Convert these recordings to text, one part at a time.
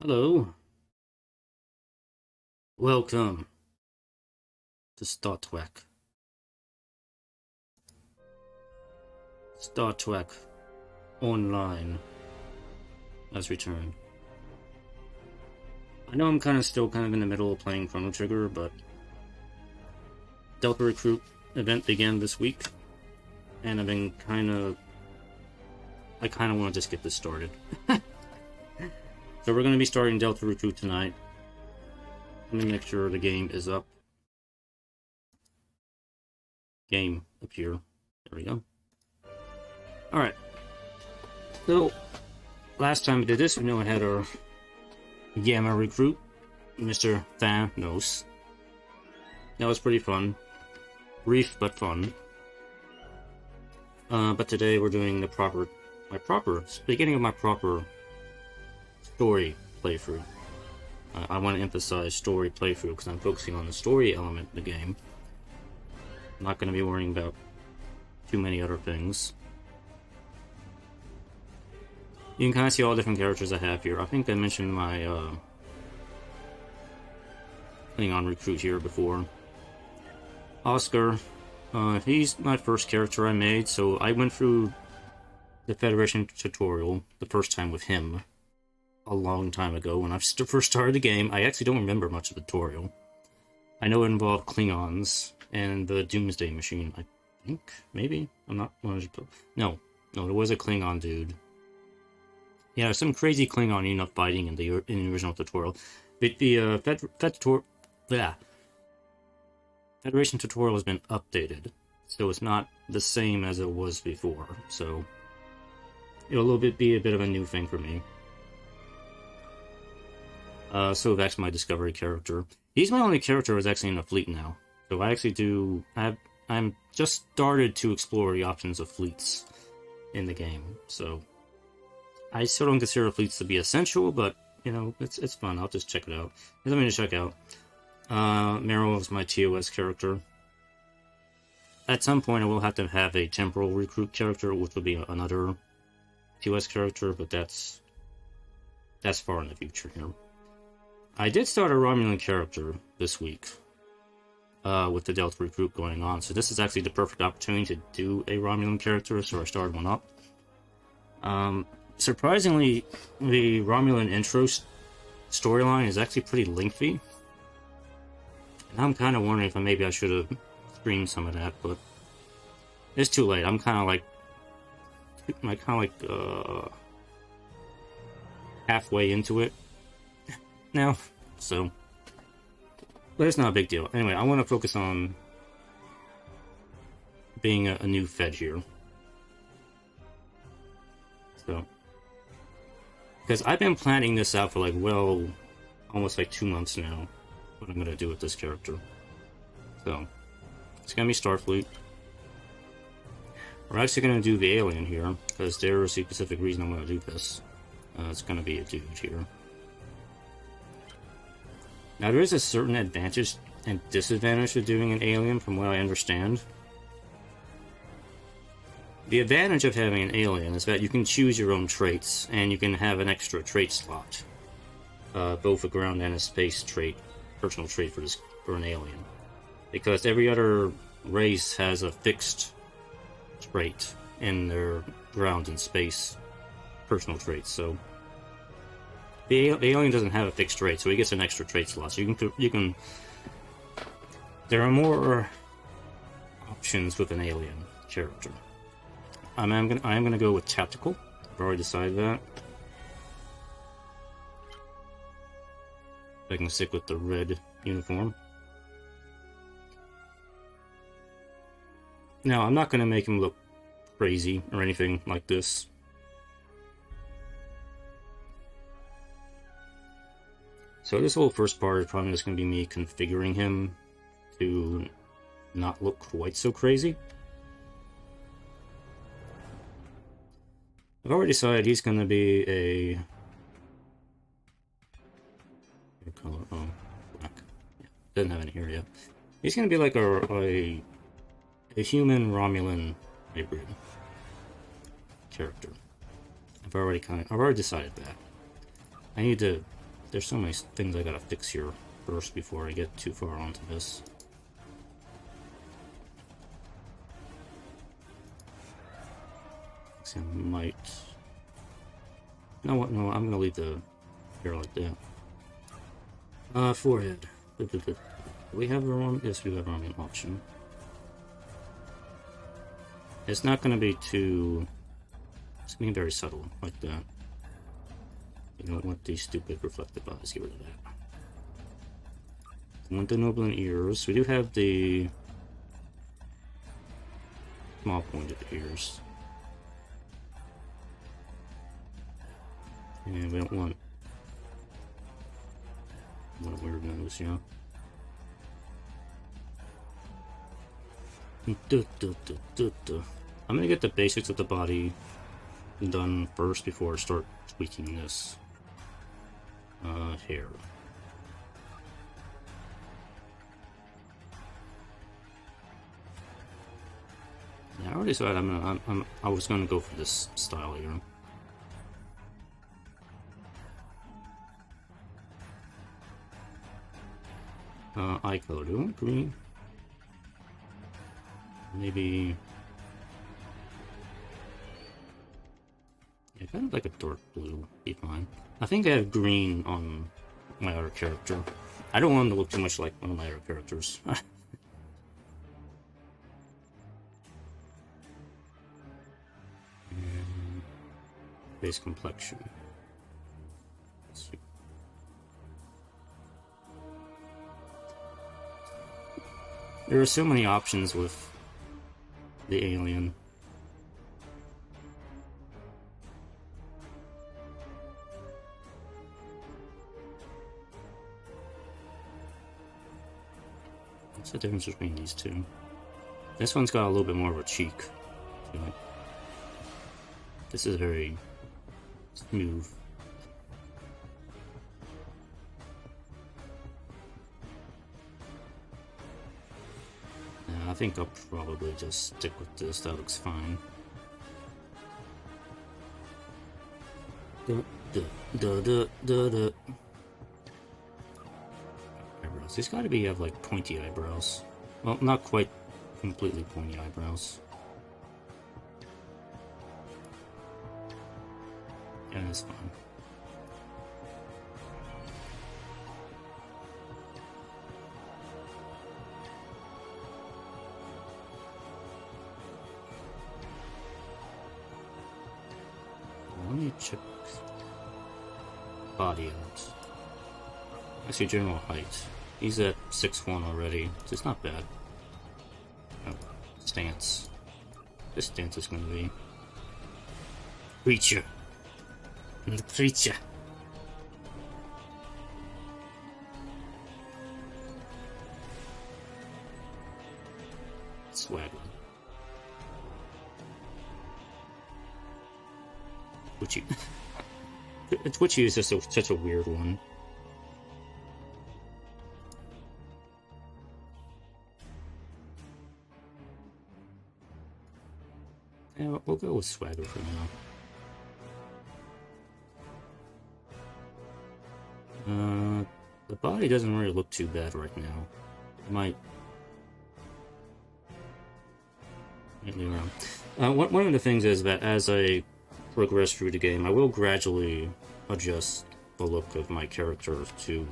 Hello, welcome to Star Trek. Star Trek Online has returned. I know I'm still in the middle of playing Chrono Trigger, but Delta Recruit event began this week, and I want to just get this started. So we're going to be starting Delta Recruit tonight. Let me make sure the game is up. Game up here. There we go. Alright. So, last time we did this, we know I had our Gamma recruit, Mr. Thanos. That was pretty fun. Brief, but fun. But today we're doing beginning of my proper story playthrough. I want to emphasize story playthrough because I'm focusing on the story element of the game. I'm not going to be worrying about too many other things. You can see all the different characters I have here. I think I mentioned my Klingon recruit here before. Oscar, he's my first character I made, so I went through the Federation tutorial the first time with him a long time ago when I first started the game. I actually don't remember much of the tutorial. I know it involved Klingons and the Doomsday Machine, I think, maybe? I'm not 100%. No, there was a Klingon dude. Yeah, some crazy Klingon you end up fighting in the original tutorial. But the Federation tutorial has been updated, so it's not the same as it was before. So it'll be a bit of a new thing for me. So that's my Discovery character. He's my only character who's actually in the fleet now. So I actually I'm just started to explore the options of fleets in the game. So I still don't consider fleets to be essential, but you know, it's fun. I'll just check it out. There's something to check out. Meryl is my TOS character. At some point, I will have to have a temporal recruit character, which will be another TOS character, but that's far in the future here. I did start a Romulan character this week with the Delta Recruit going on, so this is actually the perfect opportunity to do a Romulan character, so I started one up. Surprisingly, the Romulan intro storyline is actually pretty lengthy. And I'm kind of wondering if maybe I should have streamed some of that, but it's too late. I'm kind of halfway into it now, so but it's not a big deal. Anyway, I want to focus on being a new Fed here. So, because I've been planning this out for almost 2 months now, what I'm going to do with this character. So, it's going to be Starfleet. We're actually going to do the alien here, because there's a specific reason I'm going to do this. It's going to be a dude here. Now, there is a certain advantage and disadvantage to doing an alien, from what I understand. The advantage of having an alien is that you can choose your own traits, and you can have an extra trait slot. Both a ground and a space trait, personal trait for an alien. Because every other race has a fixed trait in their ground and space personal traits, so the alien doesn't have a fixed trait, so he gets an extra trait slot. So you can. There are more options with an alien character. I am gonna go with tactical. I've already decided that. I can stick with the red uniform. Now, I'm not gonna make him look crazy or anything like this. So this whole first part is probably just going to be me configuring him to not look quite so crazy. I've already decided he's going to be a color. Oh, black. Yeah, doesn't have any here yet. He's going to be like a human Romulan hybrid character. I've already decided that. I need to there's so many things I gotta fix here first before I get too far onto this. I might... You know what? No, I'm gonna leave the hair like that. Forehead. Do we have our own? Yes, we have our own option. It's not gonna be too... It's gonna be very subtle, like that. You don't want these stupid reflective eyes. Get rid of that. I want the noble ears. We do have the small pointed ears. And we don't want a weird nose, yeah. I'm gonna get the basics of the body done first before I start tweaking this hair. Yeah, I already said I was gonna go for this style here. Eye color, do I want green? Maybe... Yeah, kind of like a dark blue, be fine. I think I have green on my other character. I don't want him to look too much like one of my other characters. Base complexion. Let's see. There are so many options with the alien. What's the difference between these two? This one's got a little bit more of a cheek to it. This is very smooth. I think I'll probably just stick with this. That looks fine. Eyebrows. These gotta be have like pointy eyebrows. Well, not quite completely pointy eyebrows. Yeah, that's fine. Let me check body out. I see general height. He's at 6'1" already, so it's not bad. Oh, stance. This stance is going to be... Creature. The creature. Swagger. Twitchy. Twitchy is just such a weird one. Yeah, we'll go with Swagger for now. The body doesn't really look too bad right now. Might be around. One of the things is that as I progress through the game, I will gradually adjust the look of my character to...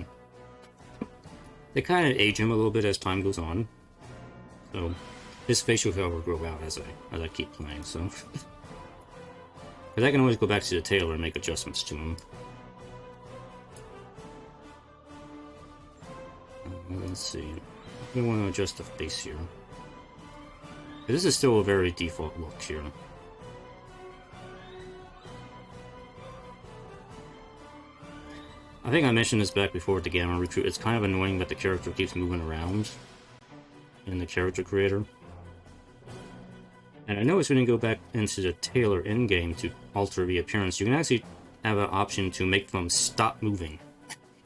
They kind of age him a little bit as time goes on. So his facial hair will grow out as I keep playing, so... Because I can always go back to the tailor and make adjustments to him. Let's see. I want to adjust the face here. This is still a very default look here. I think I mentioned this back before with the Gamma Recruit. It's kind of annoying that the character keeps moving around in the character creator. And I noticed when you go back into the tailor in-game to alter the appearance, you can actually have an option to make them stop moving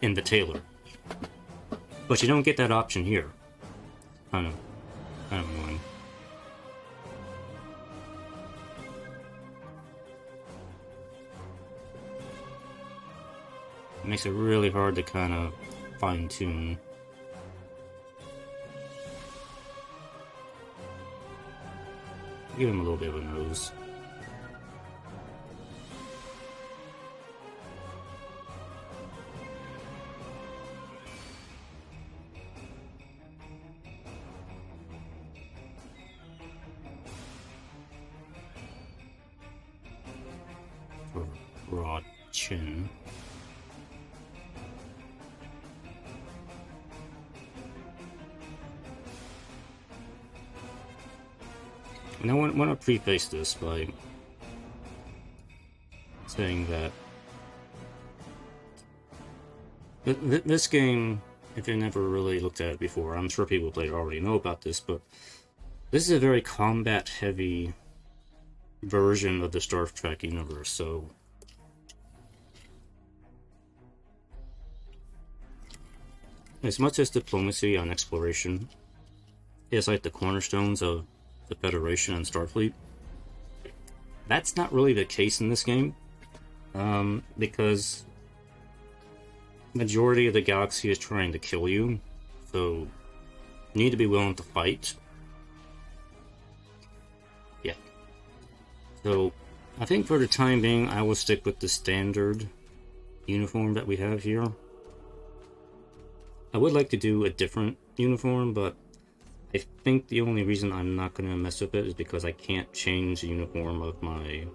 in the tailor. But you don't get that option here. I don't know. Kind of annoying. It makes it really hard to kind of fine-tune. Give him a little bit of a nose. Broad chin. And I want to preface this by saying that this game, if you never really looked at it before, I'm sure people who played already know about this, but this is a very combat-heavy version of the Star Trek universe, so as much as diplomacy and exploration is like the cornerstones of the Federation and Starfleet, that's not really the case in this game, because majority of the galaxy is trying to kill you, so you need to be willing to fight. Yeah. So, I think for the time being, I will stick with the standard uniform that we have here. I would like to do a different uniform, but I think the only reason I'm not going to mess with it is because I can't change the uniform of my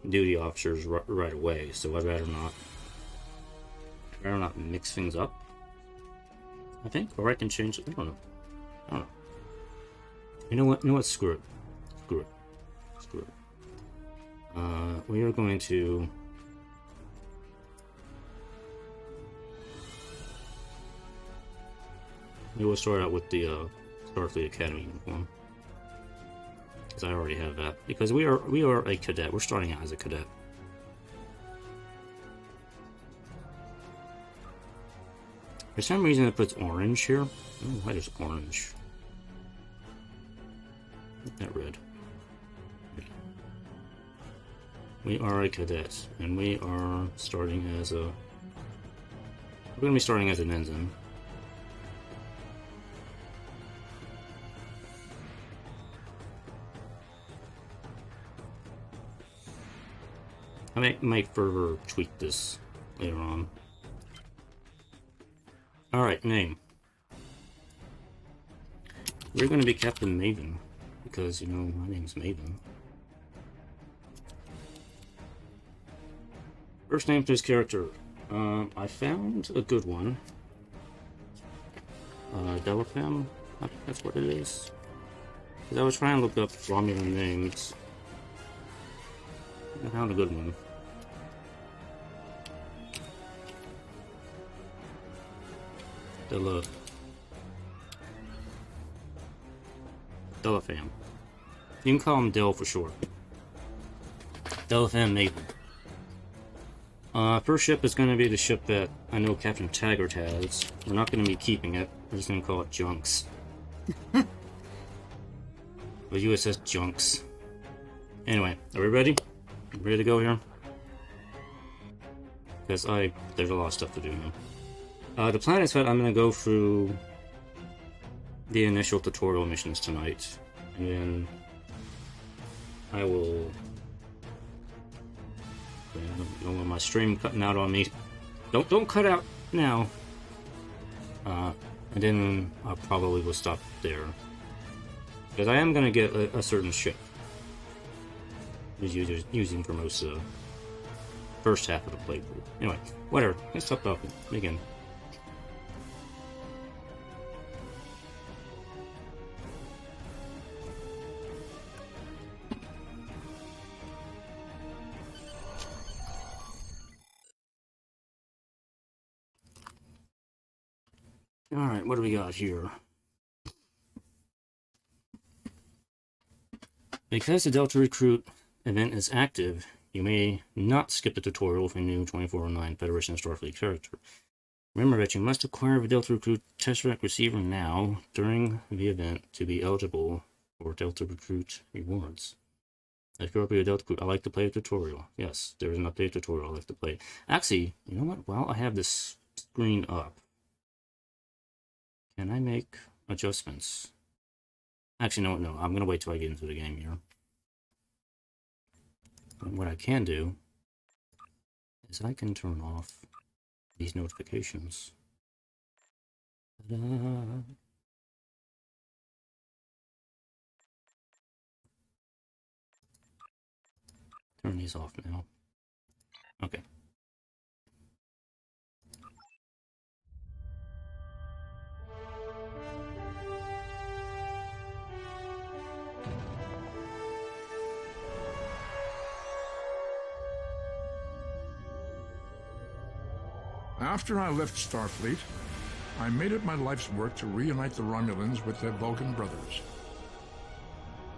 duty officers right away, so I'd rather not mix things up, I think, or I can change it. I don't know. You know what? Screw it. We are going to we will start out with the Starfleet Academy uniform, because I already have that. Because we are a cadet. We're starting out as a cadet. For some reason it puts orange here. I don't know why there's orange. Make that red. We are a cadet, and we are starting as a... We're going to be starting as an ensign. I might further tweak this later on. Alright, name. We're going to be Captain Maven, because, you know, my name's Maven. First name for this character. I found a good one. Delafam? I think that's what it is. Because I was trying to look up Romulan names. I found a good one. Delafam. You can call him Del for short. Delafam Maven. First ship is going to be the ship that I know Captain Taggart has. We're not going to be keeping it. We're just going to call it Junks. The USS Junks. Anyway, are we ready? Ready to go here? Because there's a lot of stuff to do now. The plan is that I'm going to go through the initial tutorial missions tonight, and then I will... I don't want my stream cutting out on me. Don't cut out now. And then I probably will stop there, because I am going to get a certain ship using for most of the first half of the playthrough. Anyway, whatever. Let's stop talking. Begin. Alright, what do we got here? Because the Delta Recruit event is active, you may not skip the tutorial for a new 2409 Federation Starfleet character. Remember that you must acquire the Delta Recruit Tesseract Receiver now during the event to be eligible for Delta Recruit rewards. If you're adult, I like to play a tutorial. Yes, there is an updated tutorial I like to play. Actually, you know what? While I have this screen up, can I make adjustments? Actually, no. I'm gonna wait till I get into the game here. But what I can do is I can turn off these notifications. Ta-da! Turn these off now. Okay. After I left Starfleet, I made it my life's work to reunite the Romulans with their Vulcan brothers.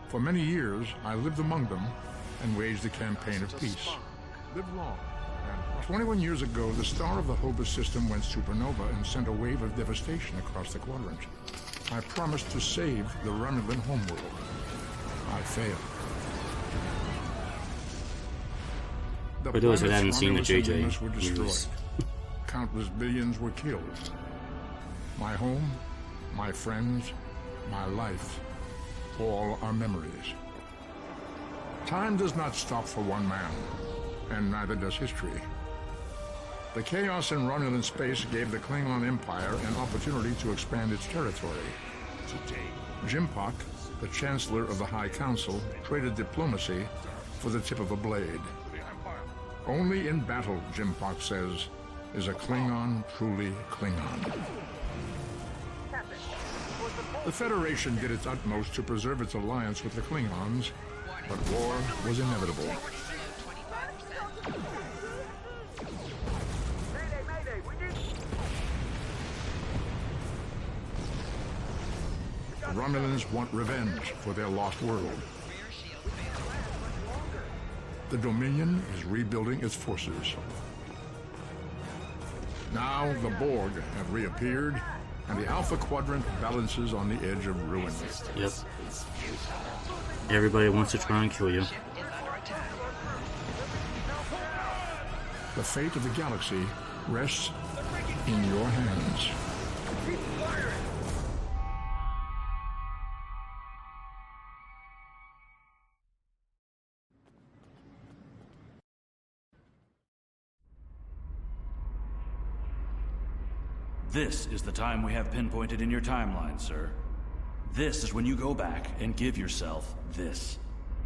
For many years, I lived among them and waged a campaign of peace. Lived long. And 21 years ago, the star of the Hobus system went supernova and sent a wave of devastation across the quadrant. I promised to save the Romulan homeworld. I failed. For those that haven't seen the JJ were destroyed. Countless billions were killed. My home, my friends, my life, all are memories. Time does not stop for one man, and neither does history. The chaos in Romulan space gave the Klingon Empire an opportunity to expand its territory. Jimpak, the Chancellor of the High Council, traded diplomacy for the tip of a blade. Only in battle, Jimpak says, is a Klingon truly Klingon. The Federation did its utmost to preserve its alliance with the Klingons, but war was inevitable. The Romulans want revenge for their lost world. The Dominion is rebuilding its forces. Now the Borg have reappeared, and the Alpha Quadrant balances on the edge of ruin. Yep. Everybody wants to try and kill you. The fate of the galaxy rests in your hands. This is the time we have pinpointed in your timeline, sir. This is when you go back and give yourself this.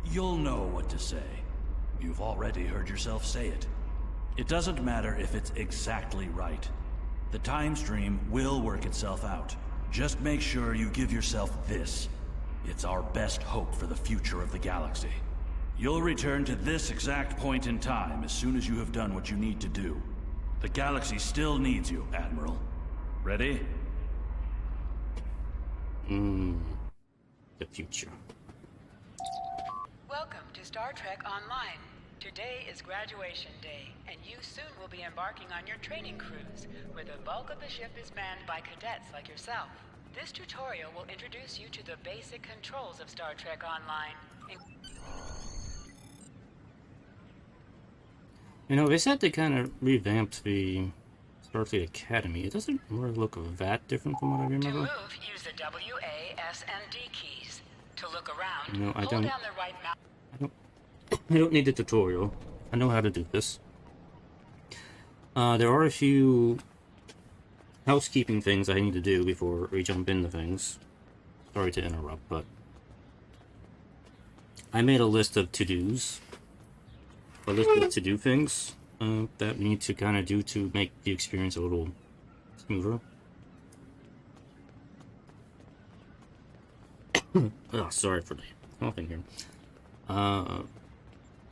You'll know what to say. You've already heard yourself say it. It doesn't matter if it's exactly right. The time stream will work itself out. Just make sure you give yourself this. It's our best hope for the future of the galaxy. You'll return to this exact point in time as soon as you have done what you need to do. The galaxy still needs you, Admiral. Ready? The future. Welcome to Star Trek Online. Today is graduation day, and you soon will be embarking on your training cruise, where the bulk of the ship is manned by cadets like yourself. This tutorial will introduce you to the basic controls of Star Trek Online. You know, they said they kind of revamped the Starfleet Academy. It doesn't really look that different from what I remember. To move, use the W, A, S, and D keys. To look around, No, I hold don't. down the right mouse. I don't need the tutorial. I know how to do this. There are a few housekeeping things I need to do before we jump into things. Sorry to interrupt, but I made a list of to-dos. A list of to-do things that we need to kind of do to make the experience a little smoother. Oh, sorry for the coughing here.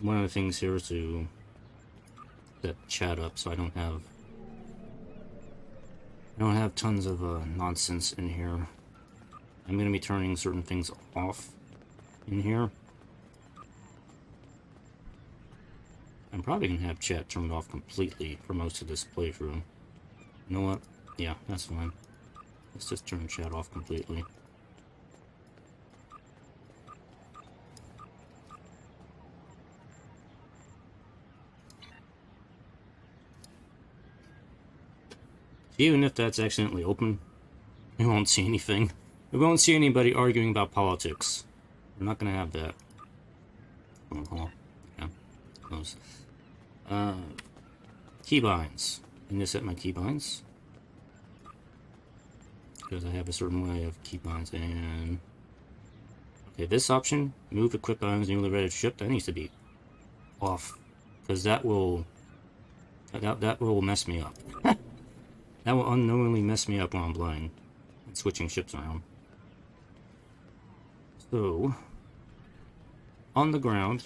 One of the things here is to set chat up so I don't have tons of nonsense in here. I'm going to be turning certain things off in here. I'm probably going to have chat turned off completely for most of this playthrough. You know what? Yeah, that's fine. Let's just turn chat off completely. Even if that's accidentally open, we won't see anything. We won't see anybody arguing about politics. We're not gonna have that. Oh, yeah, close. Keybinds. I'm gonna set my keybinds because I have a certain way of keybinds. And okay, this option, move equip items newly ready to ship, that needs to be off because that will mess me up. That will unknowingly mess me up when I'm playing and switching ships around. So, on the ground,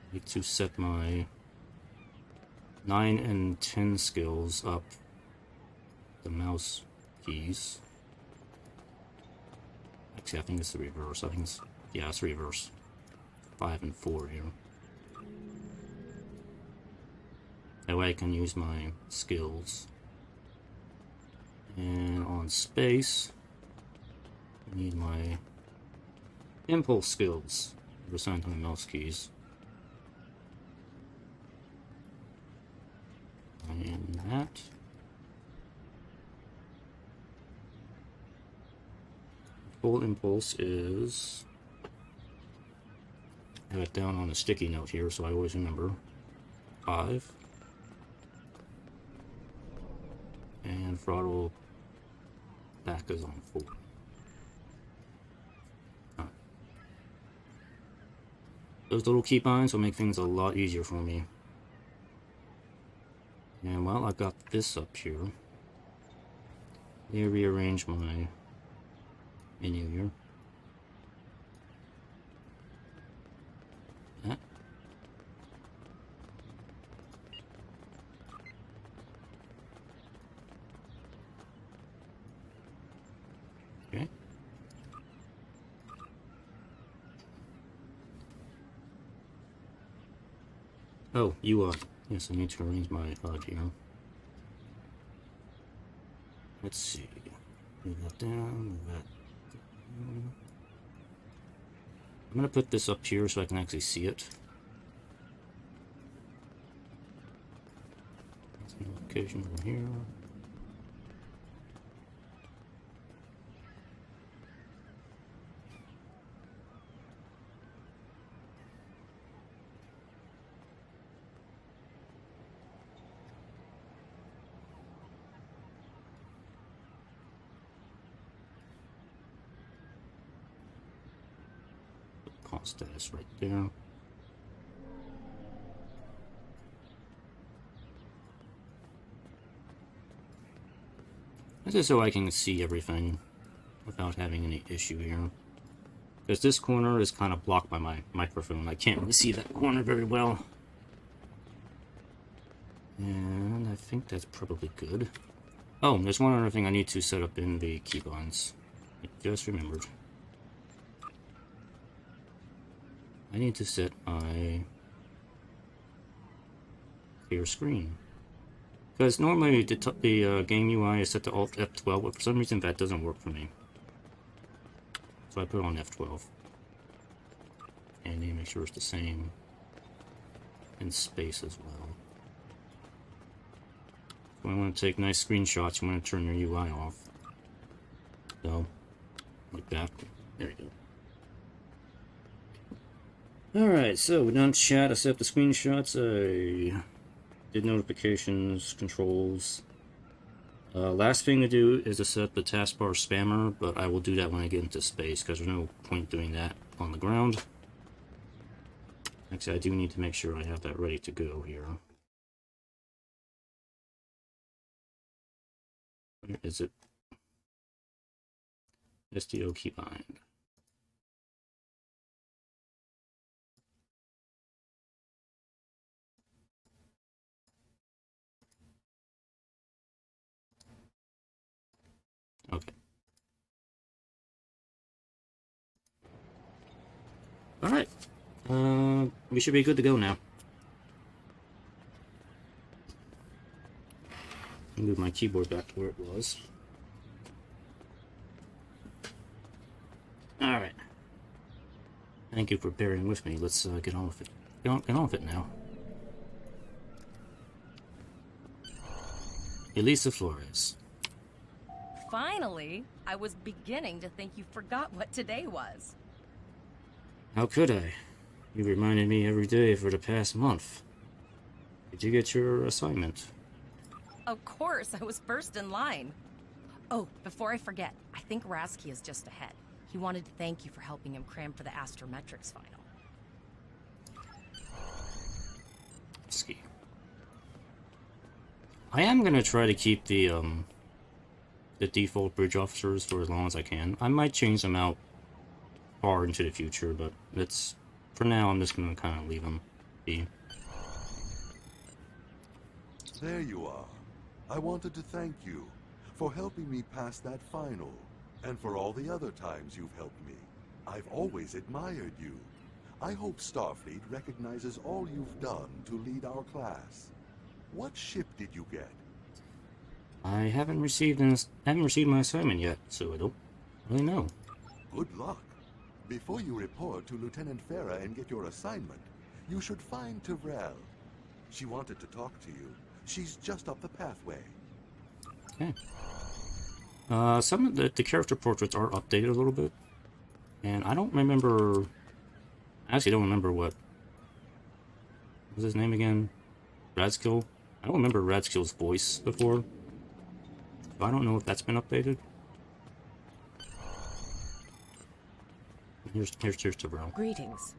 I need to set my 9 and 10 skills up the mouse keys. Actually, I think it's the reverse. I think it's, yeah, it's reverse. 5 and 4 here. That way I can use my skills. And on space, I need my impulse skills assigned to my mouse keys. And that. Full impulse is, I have it down on a sticky note here so I always remember. 5. And throttle back is on 4. Right. Those little keybinds will make things a lot easier for me. And while I've got this up here, let me rearrange my menu here. That. Okay. Oh, UI. Yes, I need to arrange my HUD here. Let's see. Move that down, move that down. I'm gonna put this up here so I can actually see it. Notifications in here. Call status right there. This is so I can see everything without having any issue here. Because this corner is kind of blocked by my microphone. I can't really see that corner very well. And I think that's probably good. Oh, there's one other thing I need to set up in the keybinds. I just remembered. I need to set my clear screen. Because normally the game UI is set to Alt F12, but for some reason that doesn't work for me. So I put it on F12. And I need to make sure it's the same in space as well. When I want to take nice screenshots, you want to turn your UI off. So, like that. There you go. Alright, so we're done chat. I set up the screenshots. I did notifications, controls. Last thing to do is to set up the taskbar spammer, but I will do that when I get into space because there's no point doing that on the ground. Actually, I do need to make sure I have that ready to go here. Where is it? SDO keybind. Okay. Alright. We should be good to go now. Move my keyboard back to where it was. Alright. Thank you for bearing with me. Let's get on with it. Get on with it now. Elisa Flores. Finally! I was beginning to think you forgot what today was. How could I? You reminded me every day for the past month. Did you get your assignment? Of course, I was first in line. Oh, before I forget, I think Rasky is just ahead. He wanted to thank you for helping him cram for the astrometrics final. Ski. I am gonna try to keep the default bridge officers for as long as I can. I might change them out far into the future, but it's for now. I'm just gonna kind of leave them be. There you are. I wanted to thank you for helping me pass that final, and for all the other times you've helped me. I've always admired you. I hope Starfleet recognizes all you've done to lead our class. What ship did you get? I haven't received my assignment yet, so I don't really know. Good luck. Before you report to Lieutenant Farah and get your assignment, you should find Tyrell. She wanted to talk to you. She's just up the pathway. Okay. Some of the character portraits are updated a little bit, and I don't remember. I actually don't remember what was his name again. Radskill. I don't remember Radskill's voice before. I don't know if that's been updated. Here's Tyrell. Greetings.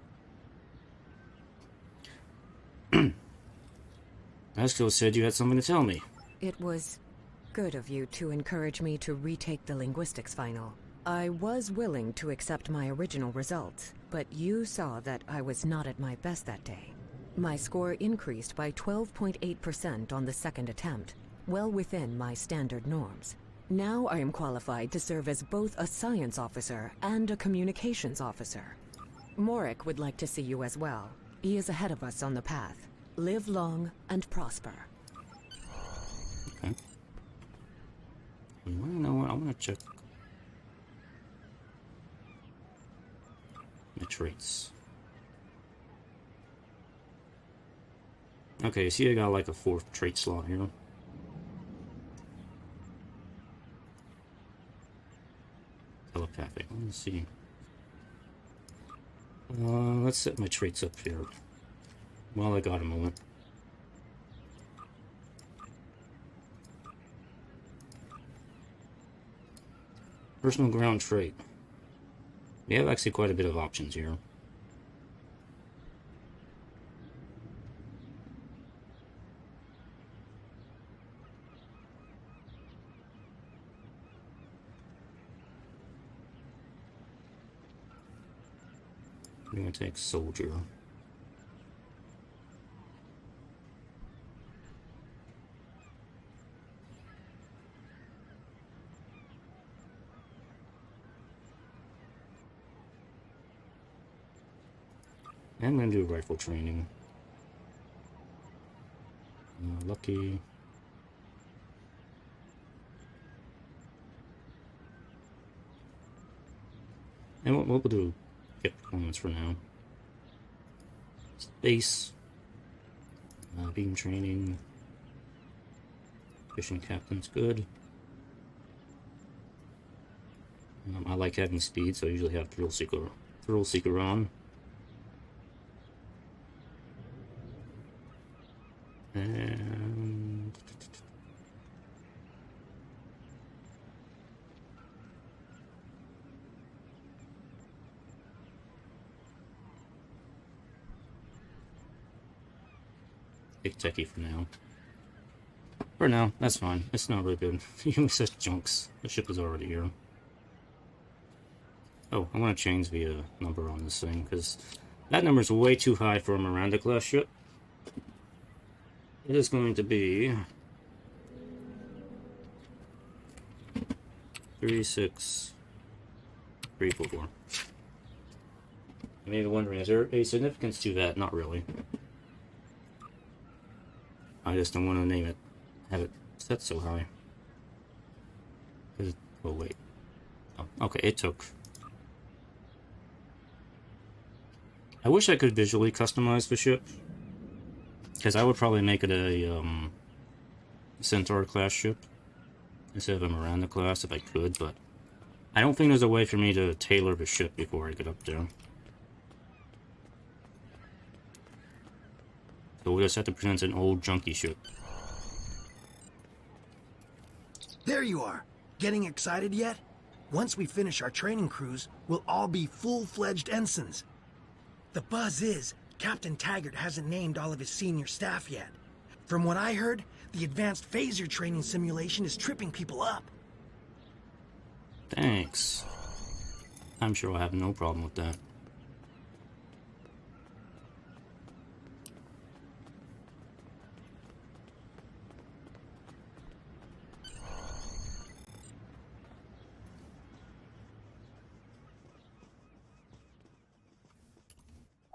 Radskill said you had something to tell me. It was good of you to encourage me to retake the linguistics final. I was willing to accept my original results, but you saw that I was not at my best that day. My score increased by 12.8% on the second attempt, well within my standard norms. Now I am qualified to serve as both a science officer and a communications officer. Morik would like to see you as well. He is ahead of us on the path. Live long and prosper. Okay. You want to know what? I want to check the traits. Okay, see, I got like a 4th trait slot here. Telepathic. Let's see. Let's set my traits up here. While I got a moment. Personal ground trait. We have actually quite a bit of options here. I'm gonna take soldier. I'm gonna do rifle training. Lucky. And what we'll do, get performance for now. Space. Beam training. Fishing captain's good. I like having speed, so I usually have thrill seeker on. And big techie for now. For now, that's fine. It's not really good. You said junks. The ship is already here. Oh, I want to change the number on this thing, because that number is way too high for a Miranda class ship. It is going to be 36344. You may be wondering, is there a significance to that? Not really. I just don't want to name it, have it set so high. Oh wait. Oh, okay, it took. I wish I could visually customize the ship. Because I would probably make it a Centaur class ship instead of a Miranda class if I could, but I don't think there's a way for me to tailor the ship before I get up there. So we'll just have to present an old junky ship. There you are. Getting excited yet? Once we finish our training cruise, we'll all be full-fledged ensigns. The buzz is, Captain Taggart hasn't named all of his senior staff yet. From what I heard, the advanced phaser training simulation is tripping people up. Thanks. I'm sure I'll have no problem with that.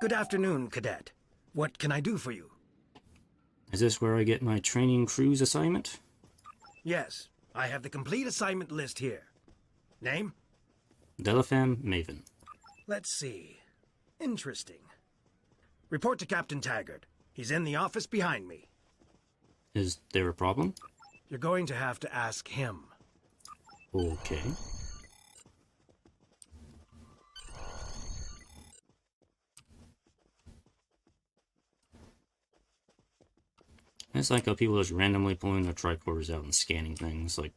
Good afternoon, Cadet. What can I do for you? Is this where I get my training cruise assignment? Yes, I have the complete assignment list here. Name? Cadet Maven. Let's see. Interesting. Report to Captain Taggart. He's in the office behind me. Is there a problem? You're going to have to ask him. Okay. It's like how people just randomly pulling their tricorders out and scanning things. Like,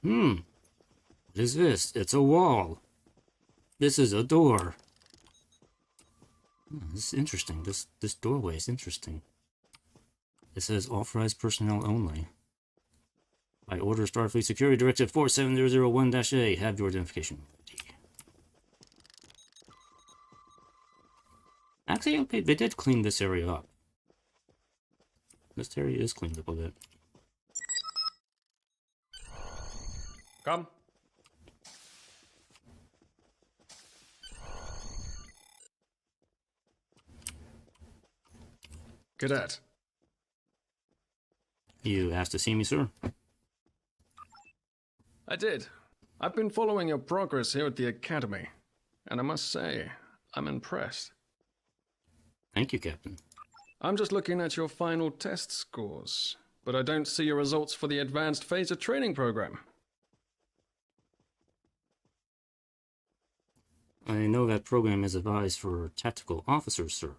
what is this? It's a wall. This is a door. This is interesting. This doorway is interesting. It says authorized personnel only. By order Starfleet Security Directive 47001-A, have your identification ready. Actually, okay, they did clean this area up. This area is cleaned up a bit. Come. Cadet. You asked to see me, sir? I did. I've been following your progress here at the Academy, and I must say, I'm impressed. Thank you, Captain. I'm just looking at your final test scores, but I don't see your results for the Advanced Phaser Training Program. I know that program is advised for tactical officers, sir,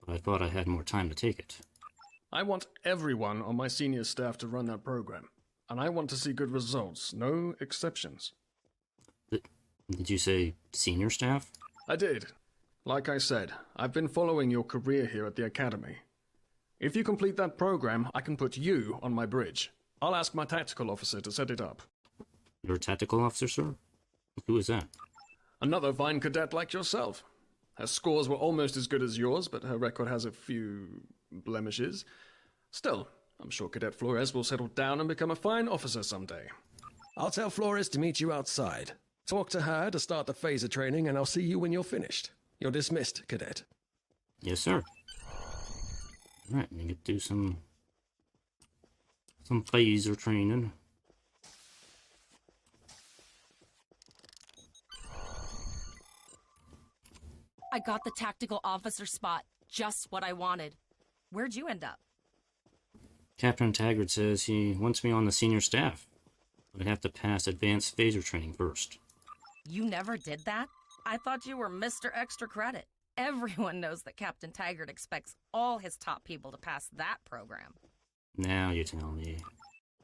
but I thought I had more time to take it. I want everyone on my senior staff to run that program, and I want to see good results, no exceptions. Did you say senior staff? I did. Like I said, I've been following your career here at the Academy. If you complete that program, I can put you on my bridge. I'll ask my tactical officer to set it up. You're a tactical officer, sir? Who is that? Another fine cadet like yourself. Her scores were almost as good as yours, but her record has a few blemishes. Still, I'm sure Cadet Flores will settle down and become a fine officer someday. I'll tell Flores to meet you outside. Talk to her to start the phaser training, and I'll see you when you're finished. You're dismissed, Cadet. Yes, sir. Alright, we get to do some phaser training. I got the tactical officer spot. Just what I wanted. Where'd you end up? Captain Taggart says he wants me on the senior staff, but I have to pass advanced phaser training first. You never did that? I thought you were Mr. Extra Credit. Everyone knows that Captain Taggart expects all his top people to pass that program. Now you tell me.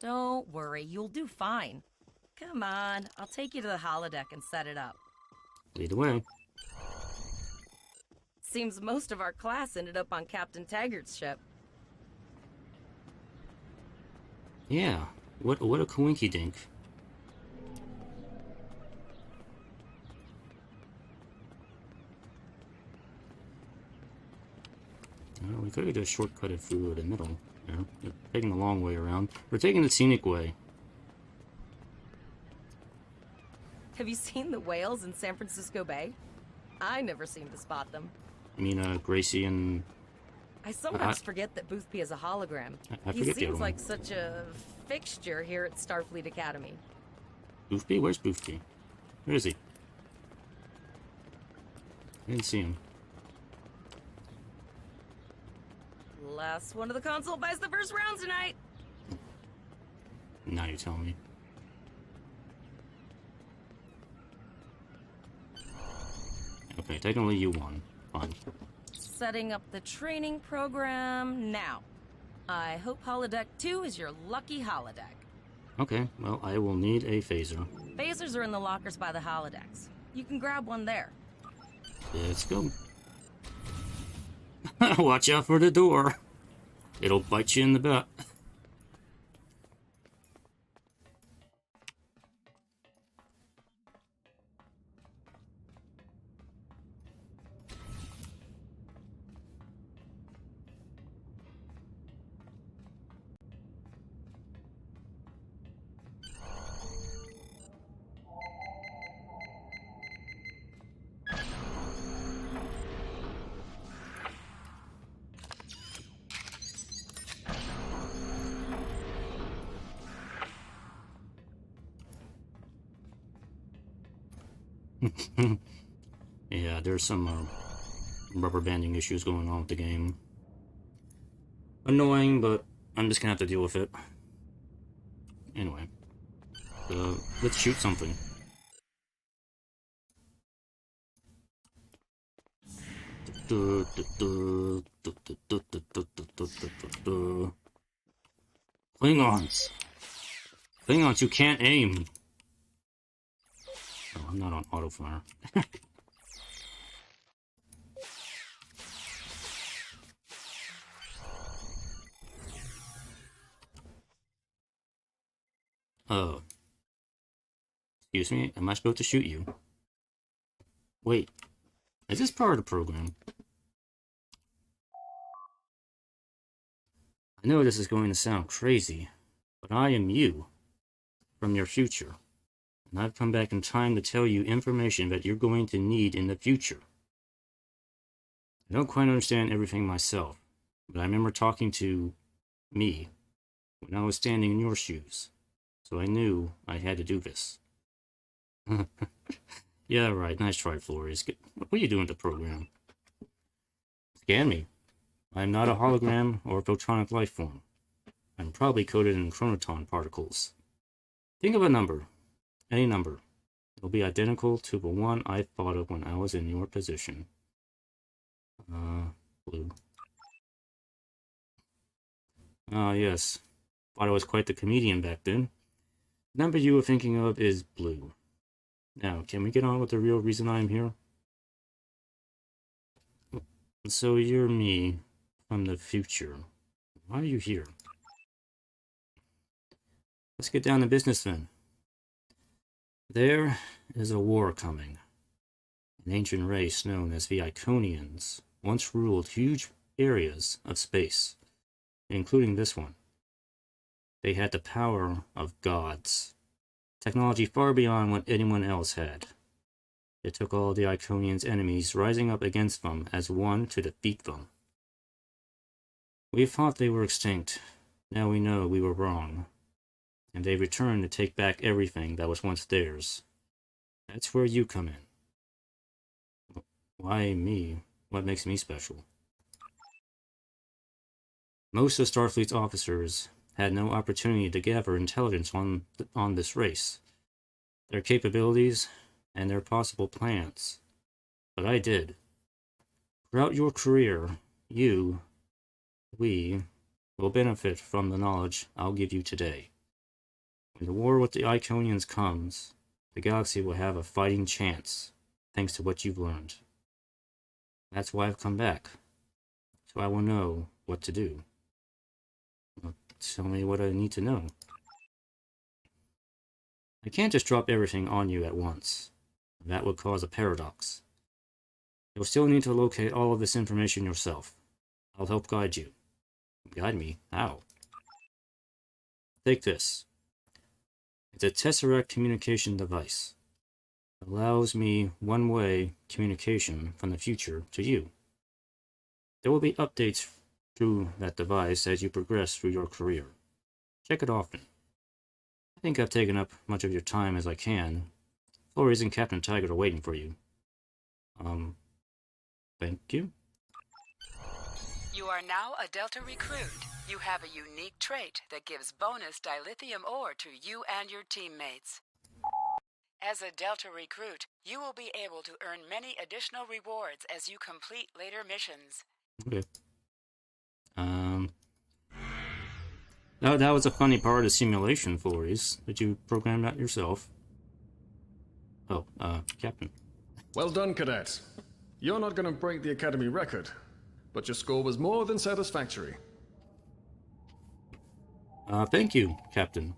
Don't worry, you'll do fine. Come on, I'll take you to the holodeck and set it up. Lead the way. Seems most of our class ended up on Captain Taggart's ship. Yeah, what a coinky-dink. We could have just shortcutted through the middle. Yeah, we're taking the long way around. We're taking the scenic way. Have you seen the whales in San Francisco Bay? I never seem to spot them. I mean, Gracie and... I sometimes forget that Boothby is a hologram. I He forget the other seems one. like such a fixture here at Starfleet Academy. Boothby? Where's Boothby? Where is he? I didn't see him. Last one of the console buys the first round tonight. Now you tell me. Okay, technically you won. Fine. Setting up the training program now. I hope holodeck 2 is your lucky holodeck. Okay, well, I will need a phaser. Phasers are in the lockers by the holodecks. You can grab one there. Let's go. Watch out for the door. It'll bite you in the butt. Yeah, there's some rubber banding issues going on with the game. Annoying, but I'm just gonna have to deal with it. Anyway, let's shoot something. Klingons! Klingons, you can't aim! Oh, I'm not on autofire. Oh. Excuse me, am I supposed to shoot you? Wait. Is this part of the program? I know this is going to sound crazy, but I am you, from your future. And I've come back in time to tell you information that you're going to need in the future. I don't quite understand everything myself, but I remember talking to me when I was standing in your shoes, so I knew I had to do this. Yeah, right, nice try, Flores. What are you doing with the program? Scan me. I'm not a hologram or a photonic life form. I'm probably coded in chronoton particles. Think of a number. Any number. It'll be identical to the one I thought of when I was in your position. Blue. Ah, yes. Thought I was quite the comedian back then. The number you were thinking of is blue. Now, can we get on with the real reason I'm here? So you're me from the future. Why are you here? Let's get down to business then. There is a war coming. An ancient race known as the Iconians once ruled huge areas of space, including this one. They had the power of gods, technology far beyond what anyone else had. It took all the Iconians' enemies rising up against them as one to defeat them. We thought they were extinct. Now we know we were wrong. And they returned to take back everything that was once theirs. That's where you come in. Why me? What makes me special? Most of Starfleet's officers had no opportunity to gather intelligence on this race, their capabilities, and their possible plans. But I did. Throughout your career, we will benefit from the knowledge I'll give you today. When the war with the Iconians comes, the galaxy will have a fighting chance, thanks to what you've learned. That's why I've come back, so I will know what to do. Well, tell me what I need to know. I can't just drop everything on you at once. That would cause a paradox. You'll still need to locate all of this information yourself. I'll help guide you. Guide me? How? Take this. It's a Tesseract communication device. It allows me one-way communication from the future to you. There will be updates through that device as you progress through your career. Check it often. I think I've taken up much of your time as I can. Flores and Captain Taggart are waiting for you. Thank you. You are now a Delta recruit. You have a unique trait that gives bonus dilithium ore to you and your teammates. As a Delta recruit, you will be able to earn many additional rewards as you complete later missions. Okay. That was a funny part of Assimilation, Flores. Did you program that yourself? Oh, Captain. Well done, Cadet. You're not going to break the Academy record, but your score was more than satisfactory. Thank you, Captain.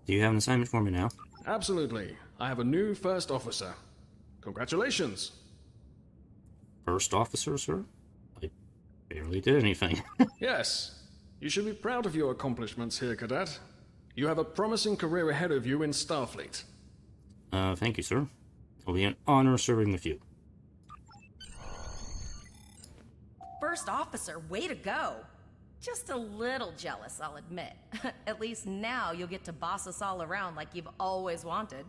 Do you have an assignment for me now? Absolutely. I have a new first officer. Congratulations. First officer, sir? I barely did anything. Yes. You should be proud of your accomplishments here, Cadet. You have a promising career ahead of you in Starfleet. Thank you, sir. It'll be an honor serving with you. First officer, way to go. Just a little jealous, I'll admit. At least now you'll get to boss us all around like you've always wanted.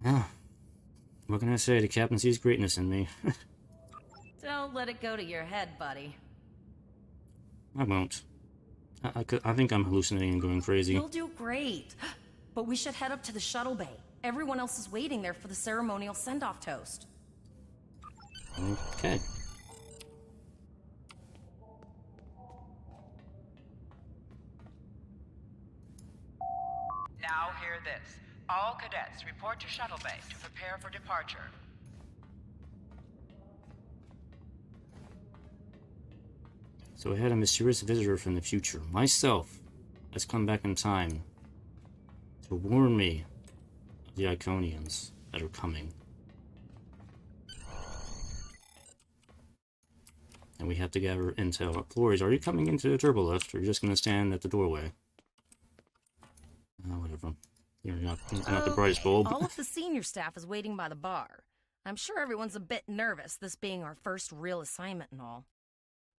What can I say? The captain sees greatness in me. Don't let it go to your head, buddy. I won't. I think I'm hallucinating and going crazy. You'll do great. But we should head up to the shuttle bay. Everyone else is waiting there for the ceremonial send-off toast. Okay. Now hear this. All cadets report to shuttle bay to prepare for departure. So I had a mysterious visitor from the future. Myself has come back in time to warn me of the Iconians that are coming. And we have to gather intel. Flores, are you coming into the turbo lift, or are you just going to stand at the doorway? Whatever. You're not the brightest bulb. All of the senior staff is waiting by the bar. I'm sure everyone's a bit nervous, this being our first real assignment and all.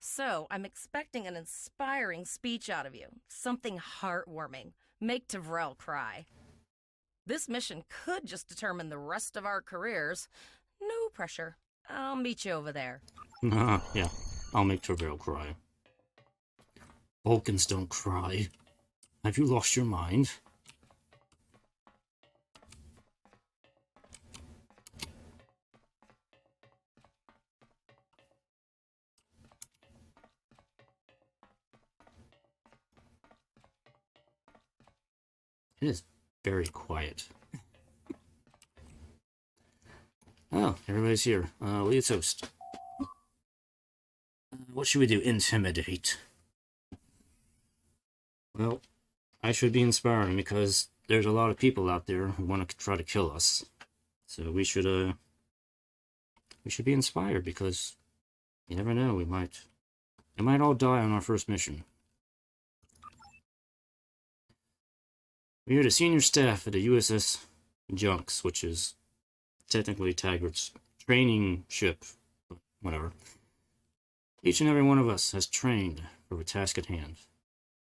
So, I'm expecting an inspiring speech out of you. Something heartwarming. Make Tavrel cry. This mission could just determine the rest of our careers. No pressure. I'll meet you over there. Yeah, I'll make Tavrel cry. Vulcans don't cry. Have you lost your mind? It is very quiet. Oh, everybody's here. Lead a toast. What should we do? Intimidate. Well, I should be inspiring because there's a lot of people out there who want to try to kill us. So we should be inspired because you never know, we might all die on our first mission. We are the senior staff at the USS Junks, which is technically Taggart's training ship, but whatever. Each and every one of us has trained for the task at hand,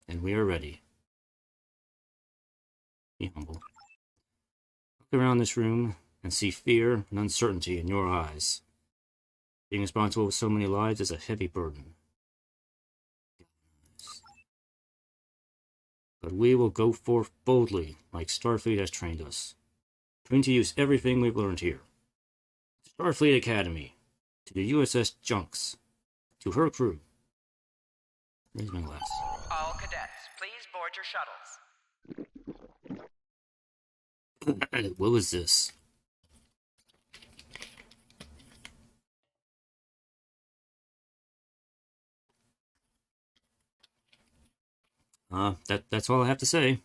and we are ready. Be humble. Look around this room and see fear and uncertainty in your eyes. Being responsible for so many lives is a heavy burden. But we will go forth boldly, like Starfleet has trained us, trying to use everything we've learned here. Starfleet Academy, to the USS Junks, to her crew. Raise my glass. All cadets, please board your shuttles. What was this? That's all I have to say.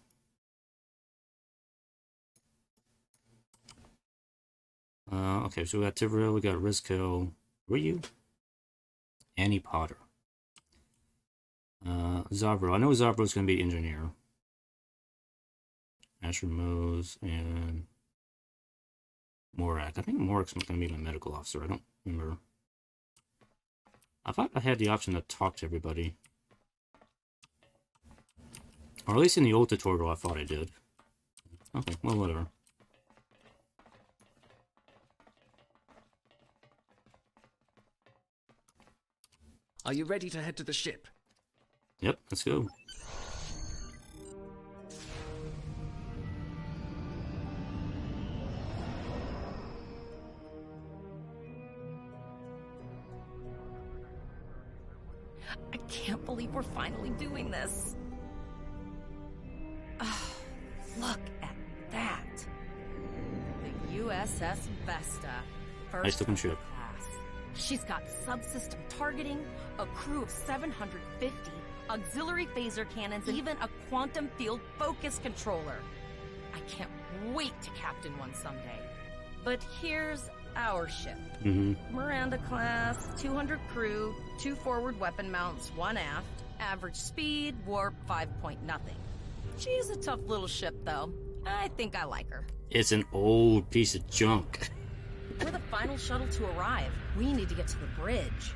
Okay, so we got Tivril, we got Rizko. Who are you? Annie Potter. Zavro. I know Zavro's gonna be engineer. Asher Mose and Morak. I think Morak's gonna be my medical officer. I don't remember. I thought I had the option to talk to everybody. Or at least in the old tutorial I thought I did. Okay, well, whatever. Are you ready to head to the ship? Yep, let's go. I can't believe we're finally doing this. Oh, look at that. The USS Vesta. Nice looking ship. Class. She's got subsystem targeting, a crew of 750, auxiliary phaser cannons, and even a quantum field focus controller. I can't wait to captain one someday. But here's our ship. Miranda class, 200 crew, 2 forward weapon mounts, 1 aft, average speed, warp 5 nothing. She's a tough little ship, though. I think I like her. It's an old piece of junk. We're the final shuttle to arrive. We need to get to the bridge.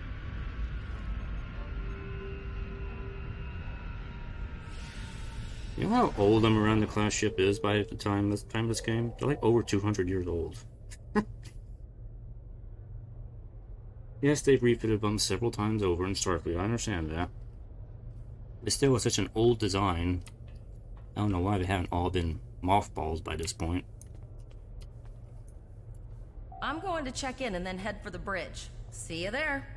You know how old a Miranda class ship is by the time of this game? They're like over 200 years old. Yes, they've refitted them several times over in Starfleet, I understand that. But still, with such an old design, I don't know why they haven't all been mothballs by this point. I'm going to check in and then head for the bridge. See you there.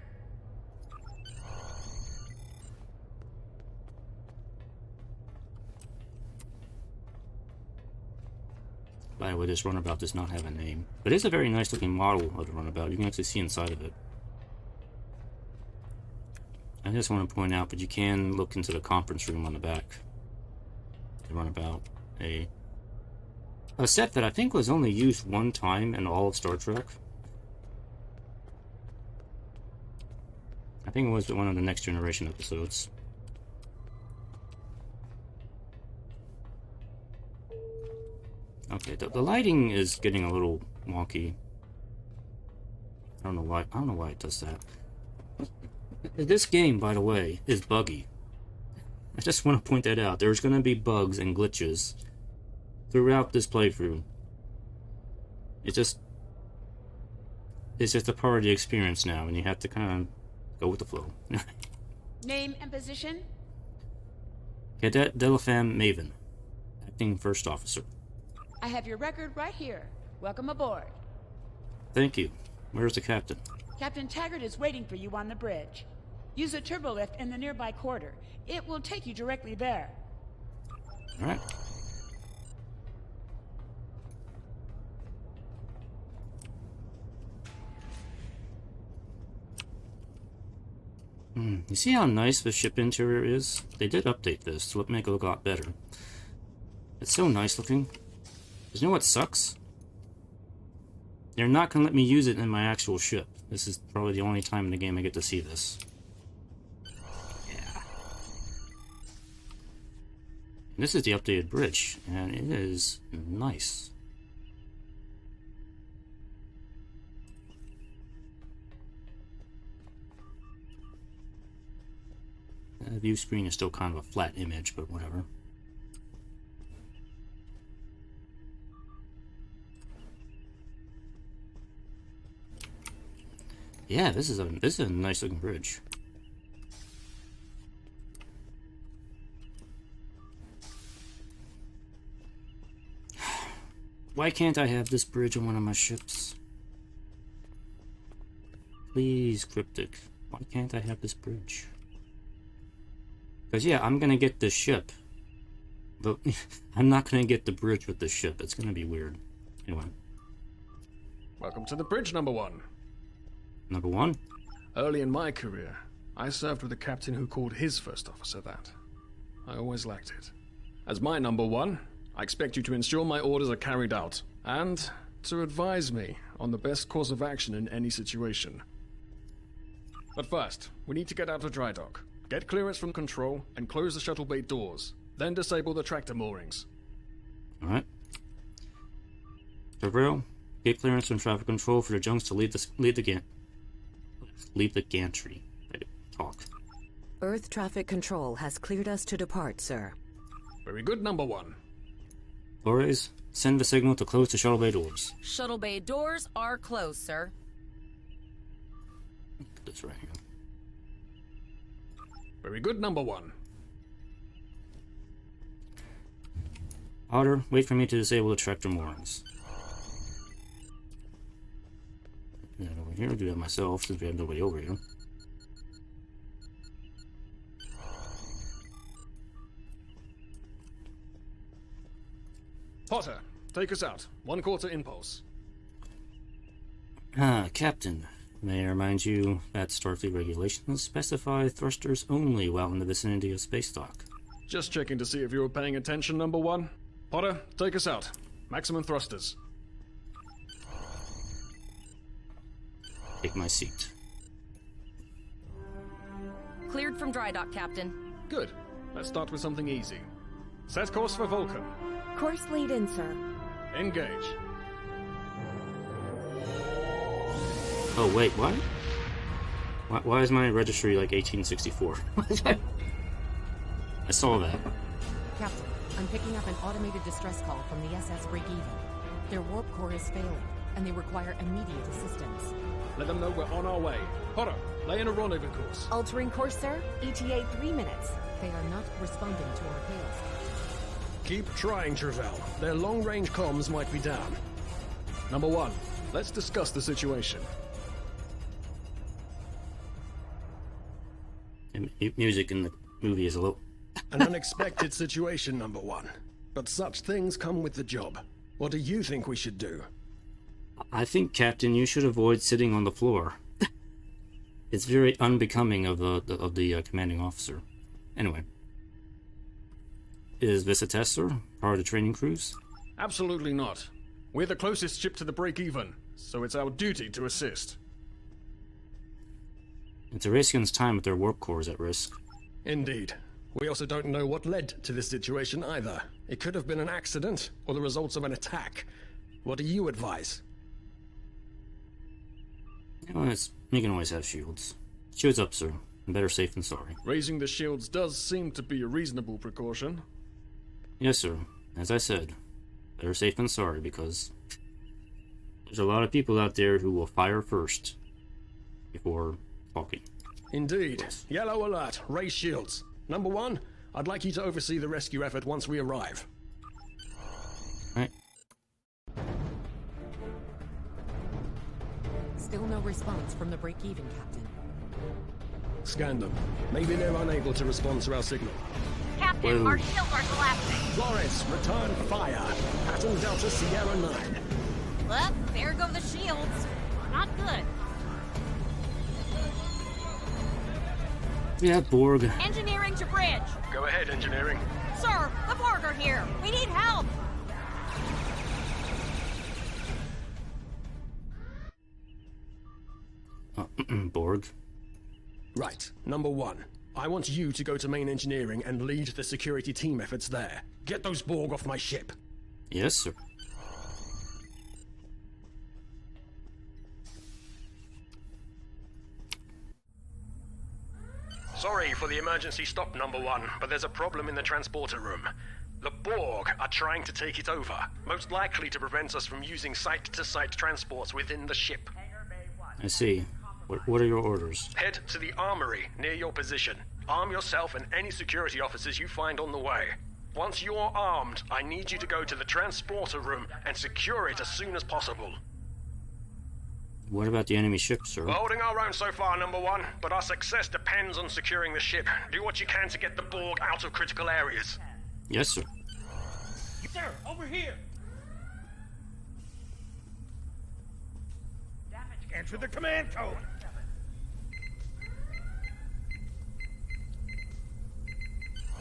By the way, this runabout does not have a name. But it's a very nice looking model of the runabout. You can actually see inside of it. I just want to point out that you can look into the conference room on the back. The runabout. A set that I think was only used one time in all of Star Trek. I think it was one of the Next Generation episodes. Okay, the lighting is getting a little wonky. I don't know why it does that. This game, by the way, is buggy. I just want to point that out. There's going to be bugs and glitches throughout this playthrough. It's just a part of the experience now, and you have to kind of go with the flow. Name and position? Cadet Maven, acting first officer. I have your record right here. Welcome aboard. Thank you. Where's the captain? Captain Taggart is waiting for you on the bridge. Use a turbolift in the nearby quarter. It will take you directly there. Alright. You see how nice the ship interior is? They did update this to make it look a lot better. It's so nice looking. You know what sucks? They're not going to let me use it in my actual ship. This is probably the only time in the game I get to see this. Yeah. This is the updated bridge, and it is nice. The view screen is still kind of a flat image, but whatever. Yeah, this is a nice looking bridge. Why can't I have this bridge on one of my ships? Please, Cryptic. Why can't I have this bridge? Because yeah, I'm gonna get the ship, but I'm not gonna get the bridge with the ship. It's gonna be weird. Anyway. Welcome to the bridge, number 1. Number 1? Early in my career, I served with a captain who called his first officer that. I always liked it. As my number 1, I expect you to ensure my orders are carried out, and to advise me on the best course of action in any situation. But first, we need to get out of dry dock, get clearance from control, and close the shuttle bay doors. Then disable the tractor moorings. Alright. Gabriel, get clearance from traffic control for the junks to leave the gantry. Talk. Earth traffic control has cleared us to depart, sir. Very good, number 1. Flores, send the signal to close the shuttle bay doors. Shuttle bay doors are closed, sir. Put this right here. Very good, number one. Otter, wait for me to disable the tractor moorings. Do that over here, do that myself since we have nobody over here. Potter, take us out. 1/4 impulse. Captain, may I remind you that Starfleet regulations specify thrusters only while in the vicinity of Spacedock. Just checking to see if you were paying attention, number one. Potter, take us out. Maximum thrusters. Take my seat. Cleared from dry dock, Captain. Good. Let's start with something easy. Set course for Vulcan. Course lead in, sir. Engage. Oh wait, what? Why is my registry like 1864? I saw that. Captain, I'm picking up an automated distress call from the SS Break-Even. Their warp core is failing, and they require immediate assistance. Let them know we're on our way. Potter, lay in a rendezvous course. Altering course, sir. ETA 3 minutes. They are not responding to our hails. Keep trying, Travell. Their long-range comms might be down. Number one, let's discuss the situation. Music in the movie is a little... An unexpected situation, number one. But such things come with the job. What do you think we should do? I think, Captain, you should avoid sitting on the floor. It's very unbecoming of the commanding officer. Anyway. Is this a test, sir? Part of the training cruise? Absolutely not. We're the closest ship to the break-even, so it's our duty to assist. It's a race against time with their warp core is at risk. Indeed. We also don't know what led to this situation either. It could have been an accident, or the results of an attack. What do you advise? Well, you can always have shields. Shields up, sir. Better safe than sorry. Raising the shields does seem to be a reasonable precaution. Yes, sir. As I said, better safe than sorry, because there's a lot of people out there who will fire first before talking. Indeed. Yes. Yellow alert. Raise shields. Number one, I'd like you to oversee the rescue effort once we arrive. Right. Still no response from the Break-Even, Captain. Scan them. Maybe they're unable to respond to our signal. Captain, Whoa. our shields are collapsing. Flores, return fire. Pattern Delta Sierra 9. Well, there go the shields. Not good. Yeah, Borg. Engineering to bridge. Go ahead, engineering. Sir, the Borg are here. We need help. Borg. Right. Number one, I want you to go to main engineering and lead the security team efforts there. Get those Borg off my ship. Yes, sir. Sorry for the emergency stop, number one, but there's a problem in the transporter room. The Borg are trying to take it over, most likely to prevent us from using site-to-site transports within the ship. I see. What are your orders? Head to the armory near your position. Arm yourself and any security officers you find on the way. Once you're armed, I need you to go to the transporter room and secure it as soon as possible. What about the enemy ship, sir? We're holding our own so far, number one, but our success depends on securing the ship. Do what you can to get the Borg out of critical areas. Yes, sir. Sir, over here! Enter the command code!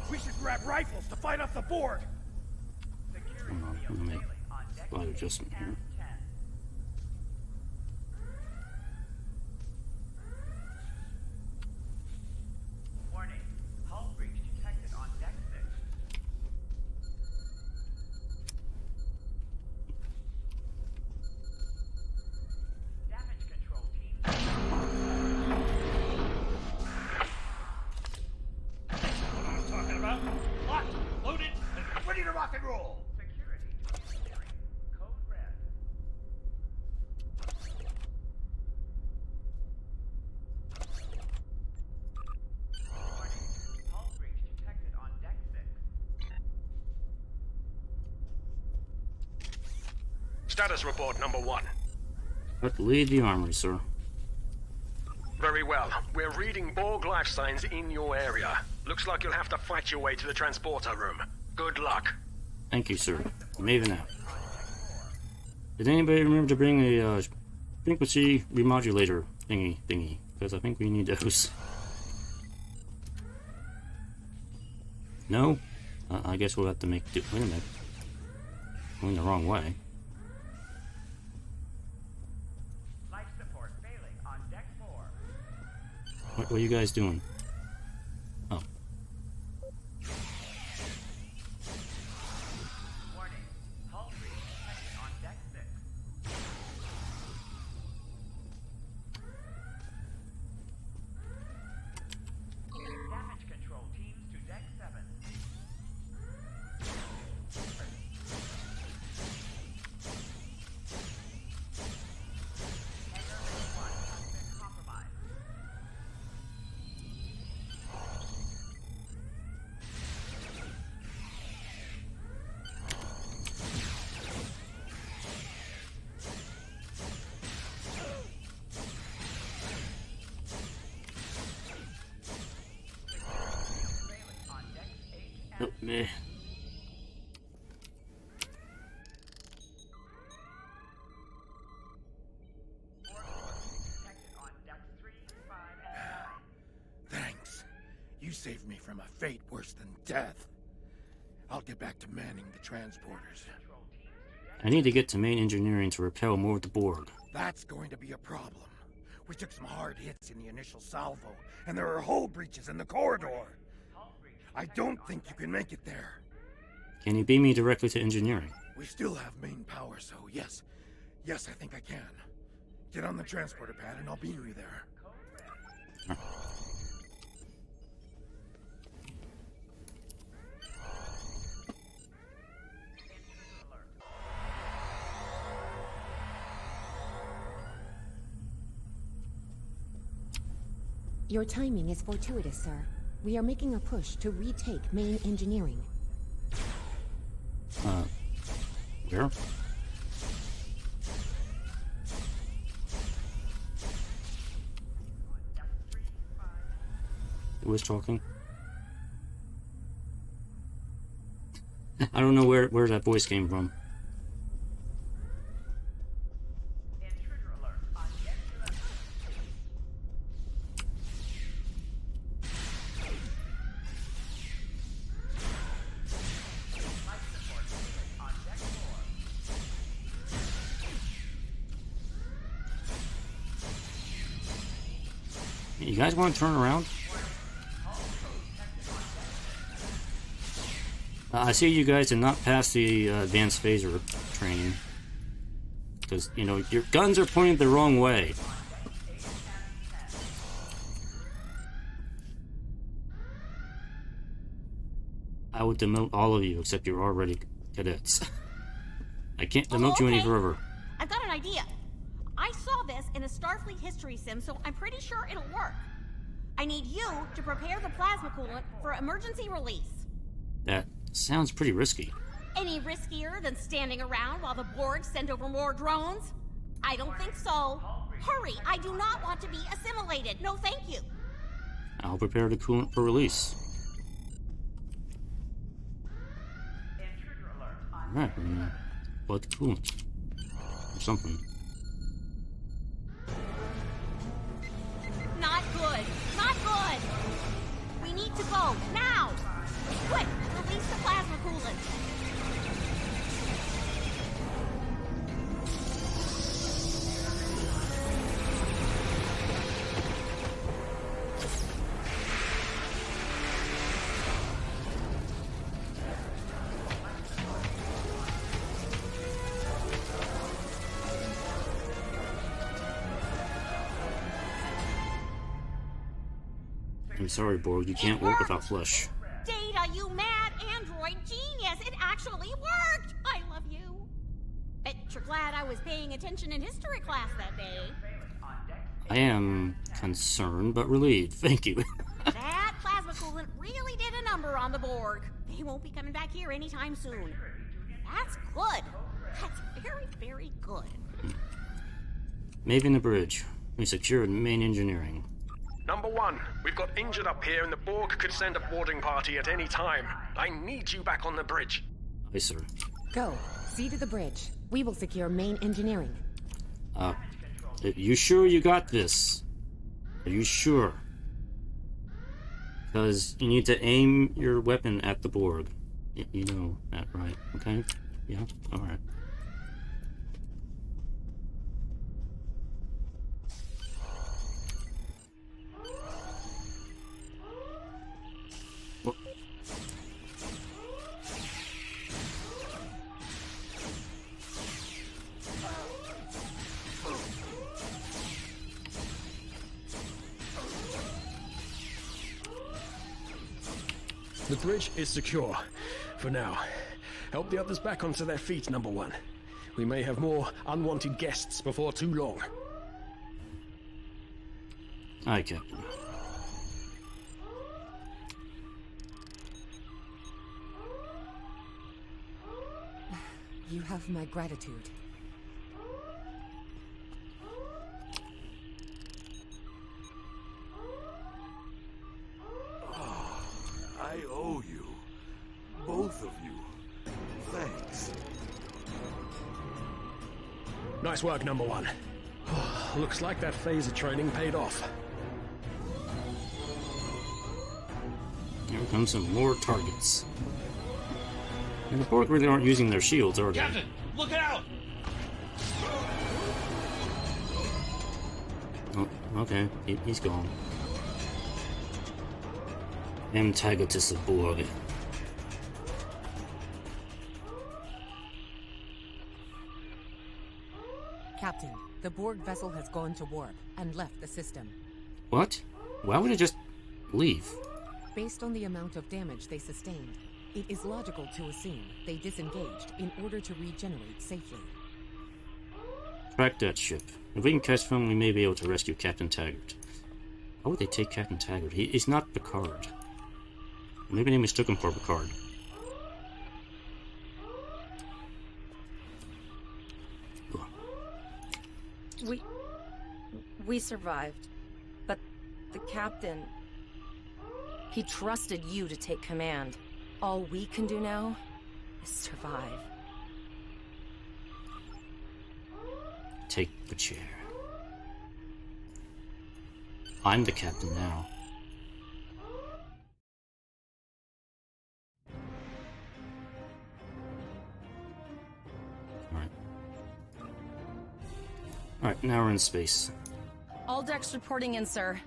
We should grab rifles to fight off the Borg! Hold on, let me make a slight adjustment here. Warning, hull breach detected on deck 6. Damage control team. Talking about locked, loaded, and ready to rock and roll! Security to engineering. Code red. Status report, number 1. Lead the armory, sir. Very well. We're reading Borg life signs in your area. Looks like you'll have to fight your way to the transporter room. Good luck. Thank you, sir. Maven out. Did anybody remember to bring a frequency remodulator thingy? Because I think we need those. No? I guess we'll have to make do. Wait a minute. Going the wrong way. Life support failing on deck 4. What are you guys doing? Oh. Warning. Hull breach detected on deck 6. Damage control teams to deck 7. Hangar bay 1 has been compromised. Failing on decks 8 and Oh, meh. detected on decks 3, 5, and 9. Thanks. You saved me from a fate worse than death. I'll get back to manning the transporters. I need to get to main engineering to repel more of the Borg. That's going to be a problem. We took some hard hits in the initial salvo, and there are hull breaches in the corridor. I don't think you can make it there. Can you beam me directly to engineering? We still have main power, so yes. Yes, I think I can. Get on the transporter pad and I'll beam you there. Your timing is fortuitous, sir. We are making a push to retake main engineering. Where? Who was talking? I don't know where that voice came from. Intruder alert on deck 11. Life support failing on deck 4. You guys want to turn around? I see you guys did not pass the advanced phaser training. Because, you know, your guns are pointed the wrong way. I would demote all of you, except you're already cadets. I can't demote you any further. I've got an idea. I saw this in a Starfleet history sim, so I'm pretty sure it'll work. I need you to prepare the plasma coolant for emergency release. That sounds pretty risky. Any riskier than standing around while the Borg send over more drones? I don't think so. Hurry, I do not want to be assimilated. No, thank you. I'll prepare the coolant for release. Intruder alert on Alright, but the coolant. Or something. Not good. Not good. We need to go now. Quick, release the plasma coolant. I'm sorry, Borg, you can't work without flesh. Data, you mad android genius! It actually worked! I love you. Bet you're glad I was paying attention in history class that day. I am concerned, but relieved. Thank you. That plasma coolant really did a number on the Borg. They won't be coming back here anytime soon. That's good. That's very, very good. Maven the bridge. We secured main engineering. Number 1, we've got injured up here and the Borg could send a boarding party at any time. I need you back on the bridge. Aye, sir. Go. See to the bridge. We will secure main engineering. You sure you got this? Are you sure? Because you need to aim your weapon at the Borg. You know that, right? Okay? Yeah? Alright. The bridge is secure. For now. Help the others back onto their feet, Number 1. We may have more unwanted guests before too long. Aye, Captain. You have my gratitude. I owe you. Both of you. Thanks. Nice work, Number 1. Looks like that phaser training paid off. Here comes some more targets. And the Borg really aren't using their shields, are they? Captain, look out! Oh, okay. He's gone. Antagonist of Borg. Captain, the Borg vessel has gone to warp and left the system. What? Why would it just leave? Based on the amount of damage they sustained, it is logical to assume they disengaged in order to regenerate safely. Track that ship. If we can catch them, we may be able to rescue Captain Taggart. Why would they take Captain Taggart? He's not Picard. Maybe they mistook him for Picard. We survived. But the captain... He trusted you to take command. All we can do now is survive. Take the chair. I'm the captain now. Alright, now we're in space. All decks reporting in, sir.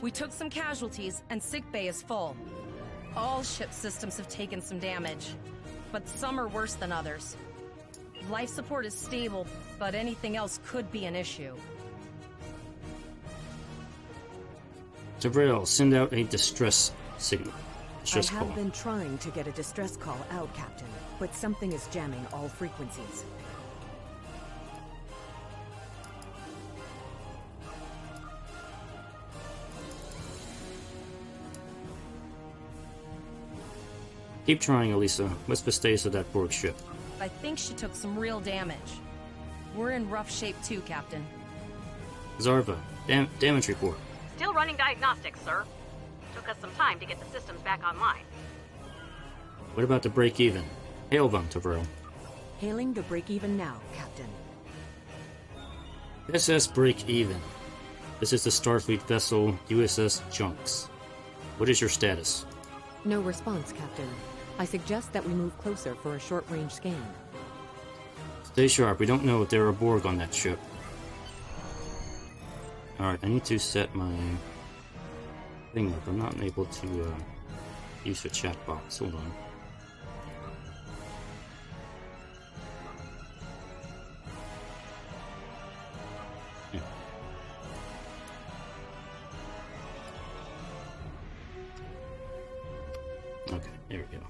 We took some casualties, and sickbay is full. All ship systems have taken some damage, but some are worse than others. Life support is stable, but anything else could be an issue. Tavril, send out a distress signal. I have been trying to get a distress call out, Captain, but something is jamming all frequencies. Keep trying, Elisa. What's the status of that Borg ship? I think she took some real damage. We're in rough shape too, Captain. Zarva, damage report. Still running diagnostics, sir. Took us some time to get the systems back online. What about the break-even? Hail them, Tavril. Hailing the break-even now, Captain. SS break-even. This is the Starfleet vessel USS Junks. What is your status? No response, Captain. I suggest that we move closer for a short-range scan. Stay sharp. We don't know if there are Borg on that ship. Alright, I need to set my thing up. I'm not able to use the chat box. Hold on. Yeah. Okay, there we go.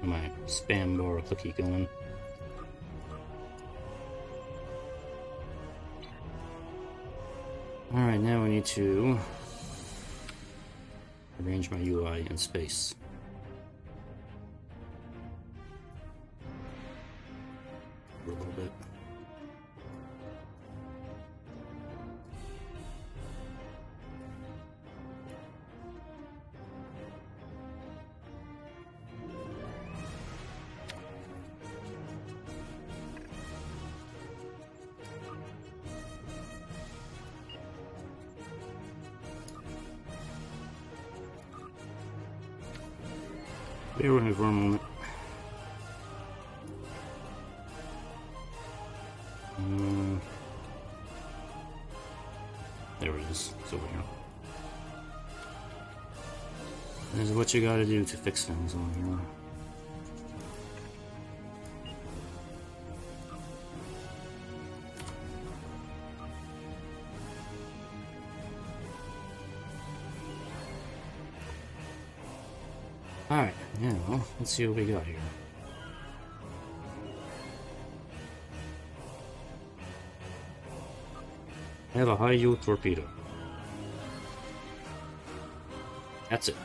My spam bar cookie going. Alright, now we need to arrange my UI in space. For a little bit. Bear with me for a moment. There it is. It's over here. This is what you gotta do to fix things on here. Alright, yeah, well, let's see what we got here. I have a high-yield torpedo. That's it.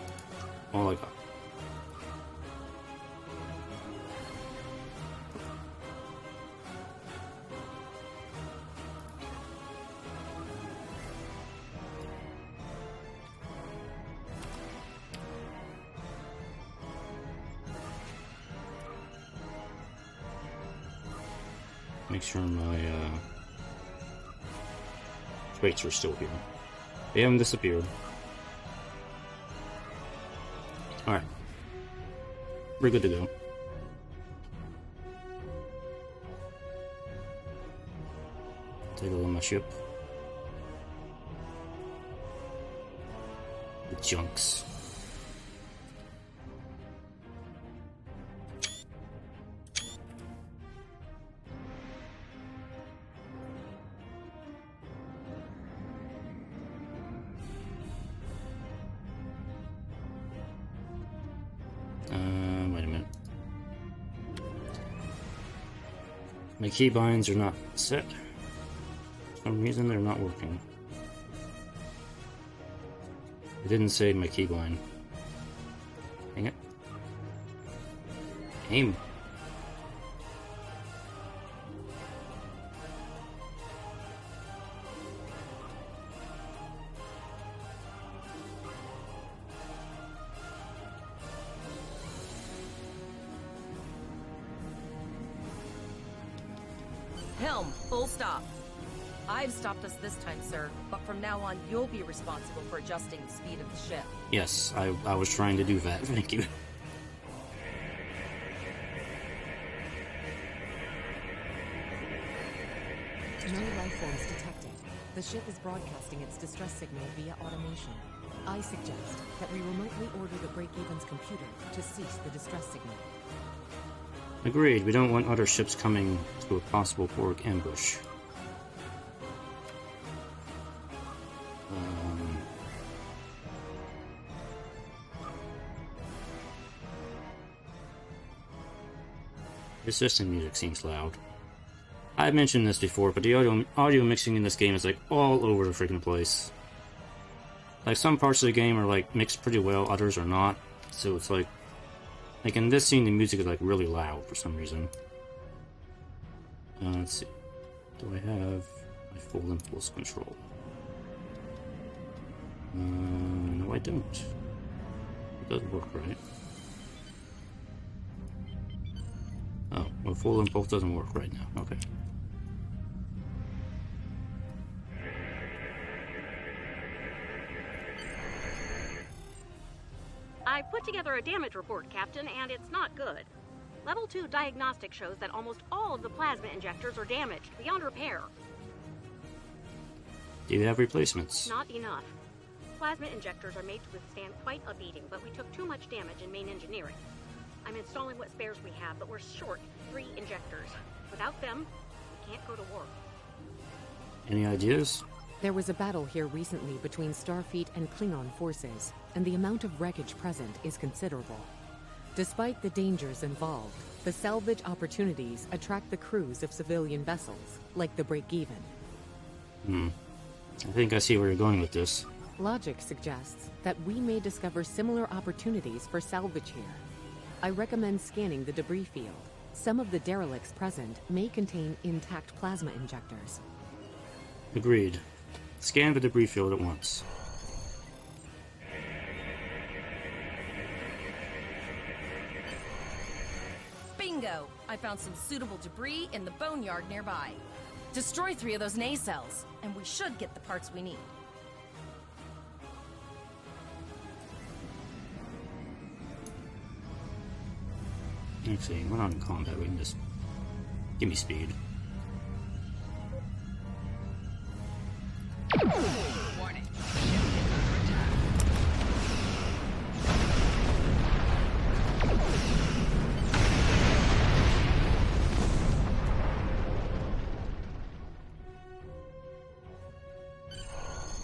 All I got. Make sure my weights are still here. They haven't disappeared. Alright. We're good to go. Take a look at my ship. The junks. Wait a minute. My keybinds are not set. For some reason they're not working. It didn't save my keybind. Dang it. Aim. Helm, full stop. I've stopped us this time, sir, but from now on, you'll be responsible for adjusting the speed of the ship. Yes, I was trying to do that. Thank you. No life forms detected. The ship is broadcasting its distress signal via automation. I suggest that we remotely order the Break-Even's computer to cease the distress signal. Agreed, we don't want other ships coming to a possible Borg ambush. The system music seems loud. I've mentioned this before, but the audio mixing in this game is like all over the freaking place. Like some parts of the game are like mixed pretty well, others are not. So it's like in this scene the music is like really loud for some reason. Let's see. Do I have my full impulse control? No I don't. It doesn't work right. Oh, well, full impulse doesn't work right now. Okay. I put together a damage report, Captain, and it's not good. Level 2 diagnostic shows that almost all of the plasma injectors are damaged, beyond repair. Do you have replacements? Not enough. Plasma injectors are made to withstand quite a beating, but we took too much damage in main engineering. I'm installing what spares we have, but we're short 3 injectors. Without them, we can't go to war. Any ideas? There was a battle here recently between Starfleet and Klingon forces, and the amount of wreckage present is considerable. Despite the dangers involved, the salvage opportunities attract the crews of civilian vessels, like the Break-Even. I think I see where you're going with this. Logic suggests that we may discover similar opportunities for salvage here. I recommend scanning the debris field. Some of the derelicts present may contain intact plasma injectors. Agreed. Scan the debris field at once. Bingo! I found some suitable debris in the boneyard nearby. Destroy 3 of those nacelles, and we should get the parts we need. Actually, we're not in combat. We can just give me speed. Warning. Ship is under attack.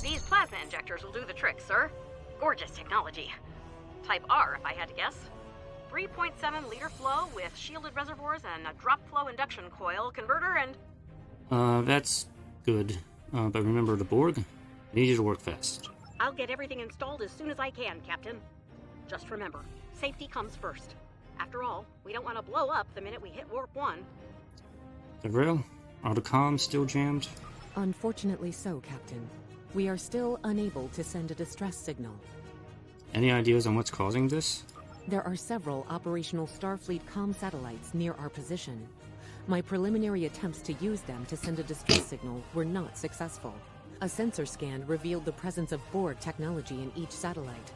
These plasma injectors will do the trick, sir. Gorgeous technology. Type R, if I had to guess. 3.7 liter flow with shielded reservoirs and a drop flow induction coil converter and... That's good. But remember the Borg? I need you to work fast. I'll get everything installed as soon as I can, Captain. Just remember, safety comes first. After all, we don't want to blow up the minute we hit Warp 1. Gabriel, are the comms still jammed? Unfortunately so, Captain. We are still unable to send a distress signal. Any ideas on what's causing this? There are several operational Starfleet comm satellites near our position. My preliminary attempts to use them to send a distress signal were not successful. A sensor scan revealed the presence of Borg technology in each satellite,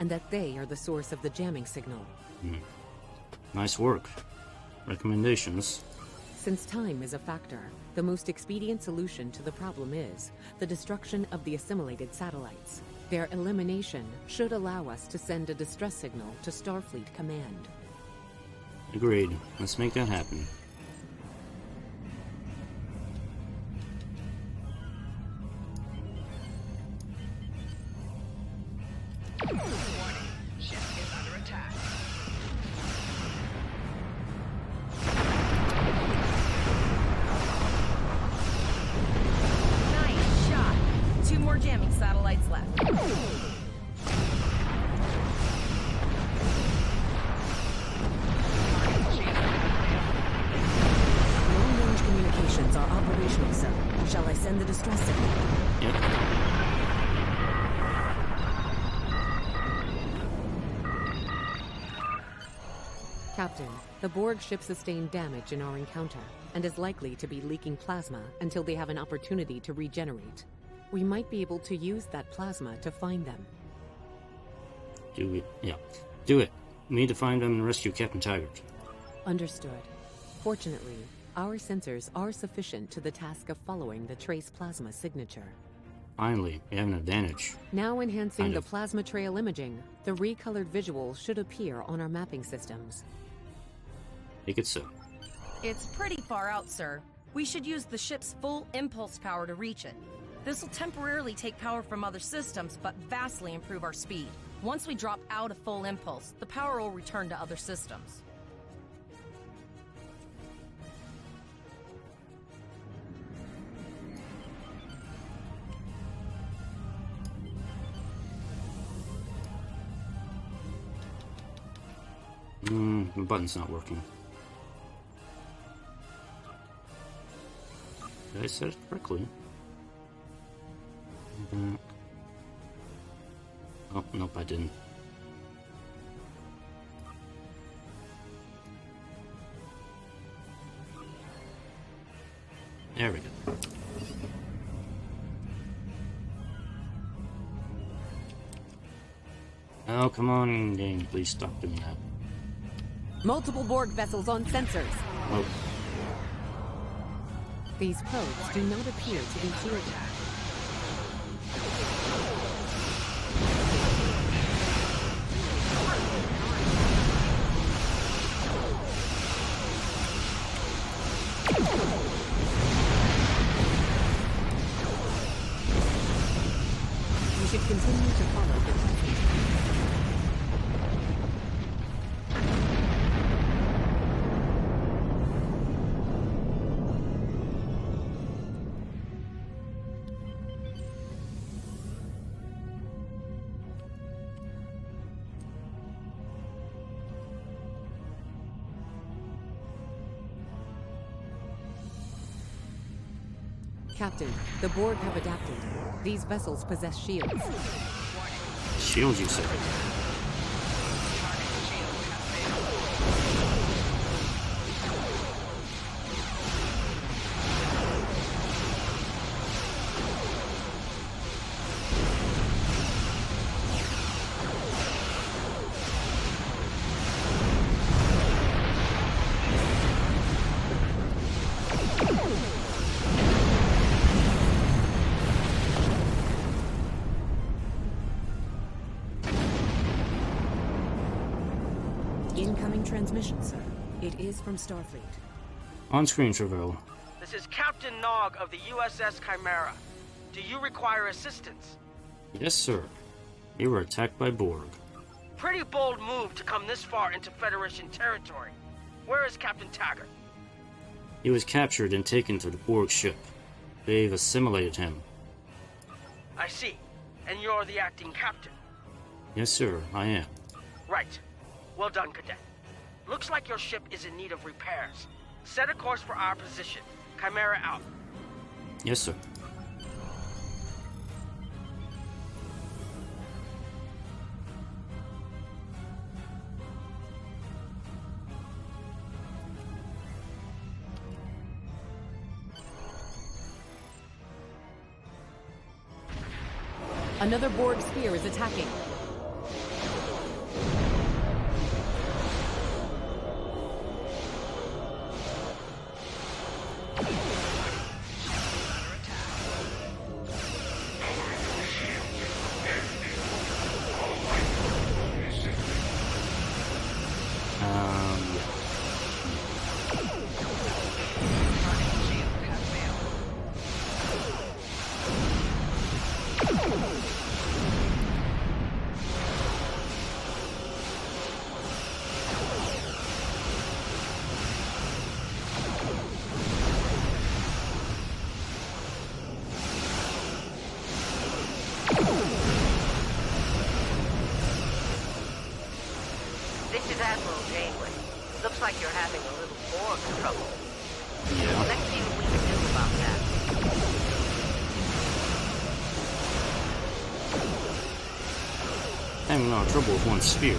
and that they are the source of the jamming signal. Nice work. Recommendations? Since time is a factor, the most expedient solution to the problem is the destruction of the assimilated satellites. Their elimination should allow us to send a distress signal to Starfleet Command. Agreed. Let's make that happen. Warning. Ship is under attack. Nice shot. 2 more jamming satellites left. Long-range communications are operational, sir. Shall I send the distress signal? Yep. Captain, the Borg ship sustained damage in our encounter, and is likely to be leaking plasma until they have an opportunity to regenerate. We might be able to use that plasma to find them. Do it. Yeah. Do it. We need to find them and rescue Captain Taggart. Understood. Fortunately, our sensors are sufficient to the task of following the trace plasma signature. Finally, we have an advantage. Now enhancing Kind the of. plasma trail imaging, the recolored visuals should appear on our mapping systems. Make it so. It's pretty far out, sir. We should use the ship's full impulse power to reach it. This will temporarily take power from other systems, but vastly improve our speed. Once we drop out of full impulse, the power will return to other systems. The button's not working. Did I set it correctly? Oh, nope, I didn't. There we go. Oh, come on, game. Please stop doing that. Multiple Borg vessels on sensors. Oh, These probes do not appear to be shielded. We should continue to follow the passage. Captain, the Borg have adapted. These vessels possess shields. shields, you said. Incoming transmission, sir. It is from Starfleet. On screen, Travell. This is Captain Nog of the USS Chimera. Do you require assistance? Yes, sir. You were attacked by Borg. Pretty bold move to come this far into Federation territory. Where is Captain Taggart? He was captured and taken to the Borg ship. They've assimilated him. I see. And you're the acting captain? Yes, sir, I am. Right. Well done, Cadet. Looks like your ship is in need of repairs. Set a course for our position. Chimera out. Yes, sir. Another Borg sphere is attacking. This is Admiral Janeway. Looks like you're having a little Borg trouble. Yeah. Let's see what we can do about that. Having a lot of trouble with one sphere.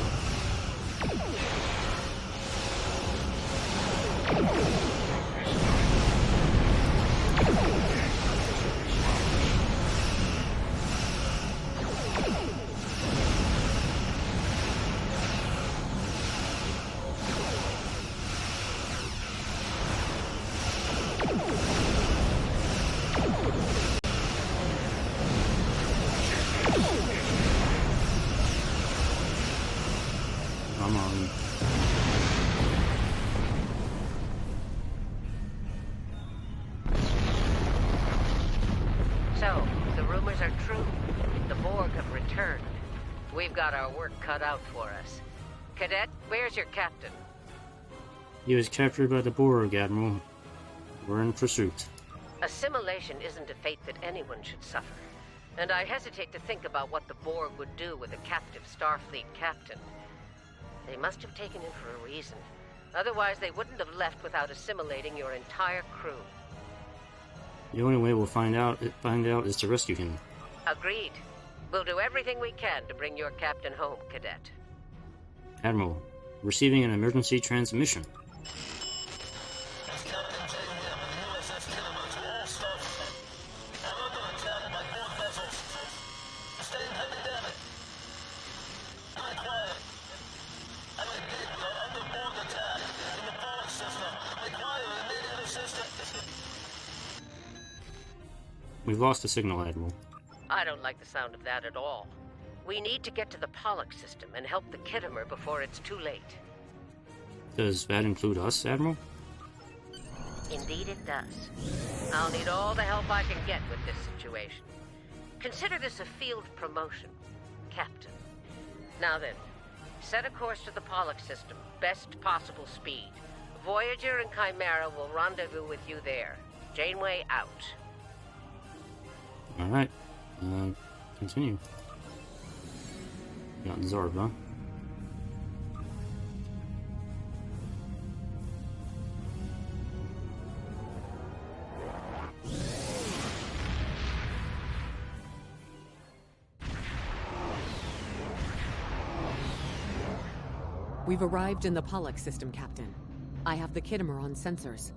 Come on. So, the rumors are true. The Borg have returned. We've got our work cut out for us. Cadet, where's your captain? He was captured by the Borg, Admiral. We're in pursuit. Assimilation isn't a fate that anyone should suffer. And I hesitate to think about what the Borg would do with a captive Starfleet captain. They must have taken him for a reason. Otherwise, they wouldn't have left without assimilating your entire crew. The only way we'll find out is to rescue him. Agreed. We'll do everything we can to bring your captain home, Cadet. Admiral, receiving an emergency transmission. We've lost the signal, Admiral. I don't like the sound of that at all. We need to get to the Pollock system and help the Kittimer before it's too late. Does that include us, Admiral? Indeed it does. I'll need all the help I can get with this situation. Consider this a field promotion, Captain. Now then, set a course to the Pollock system, best possible speed. Voyager and Chimera will rendezvous with you there. Janeway out. Alright. Continue. Got Zarv, huh? We've arrived in the Pollock system, Captain. I have the Kittimer on sensors.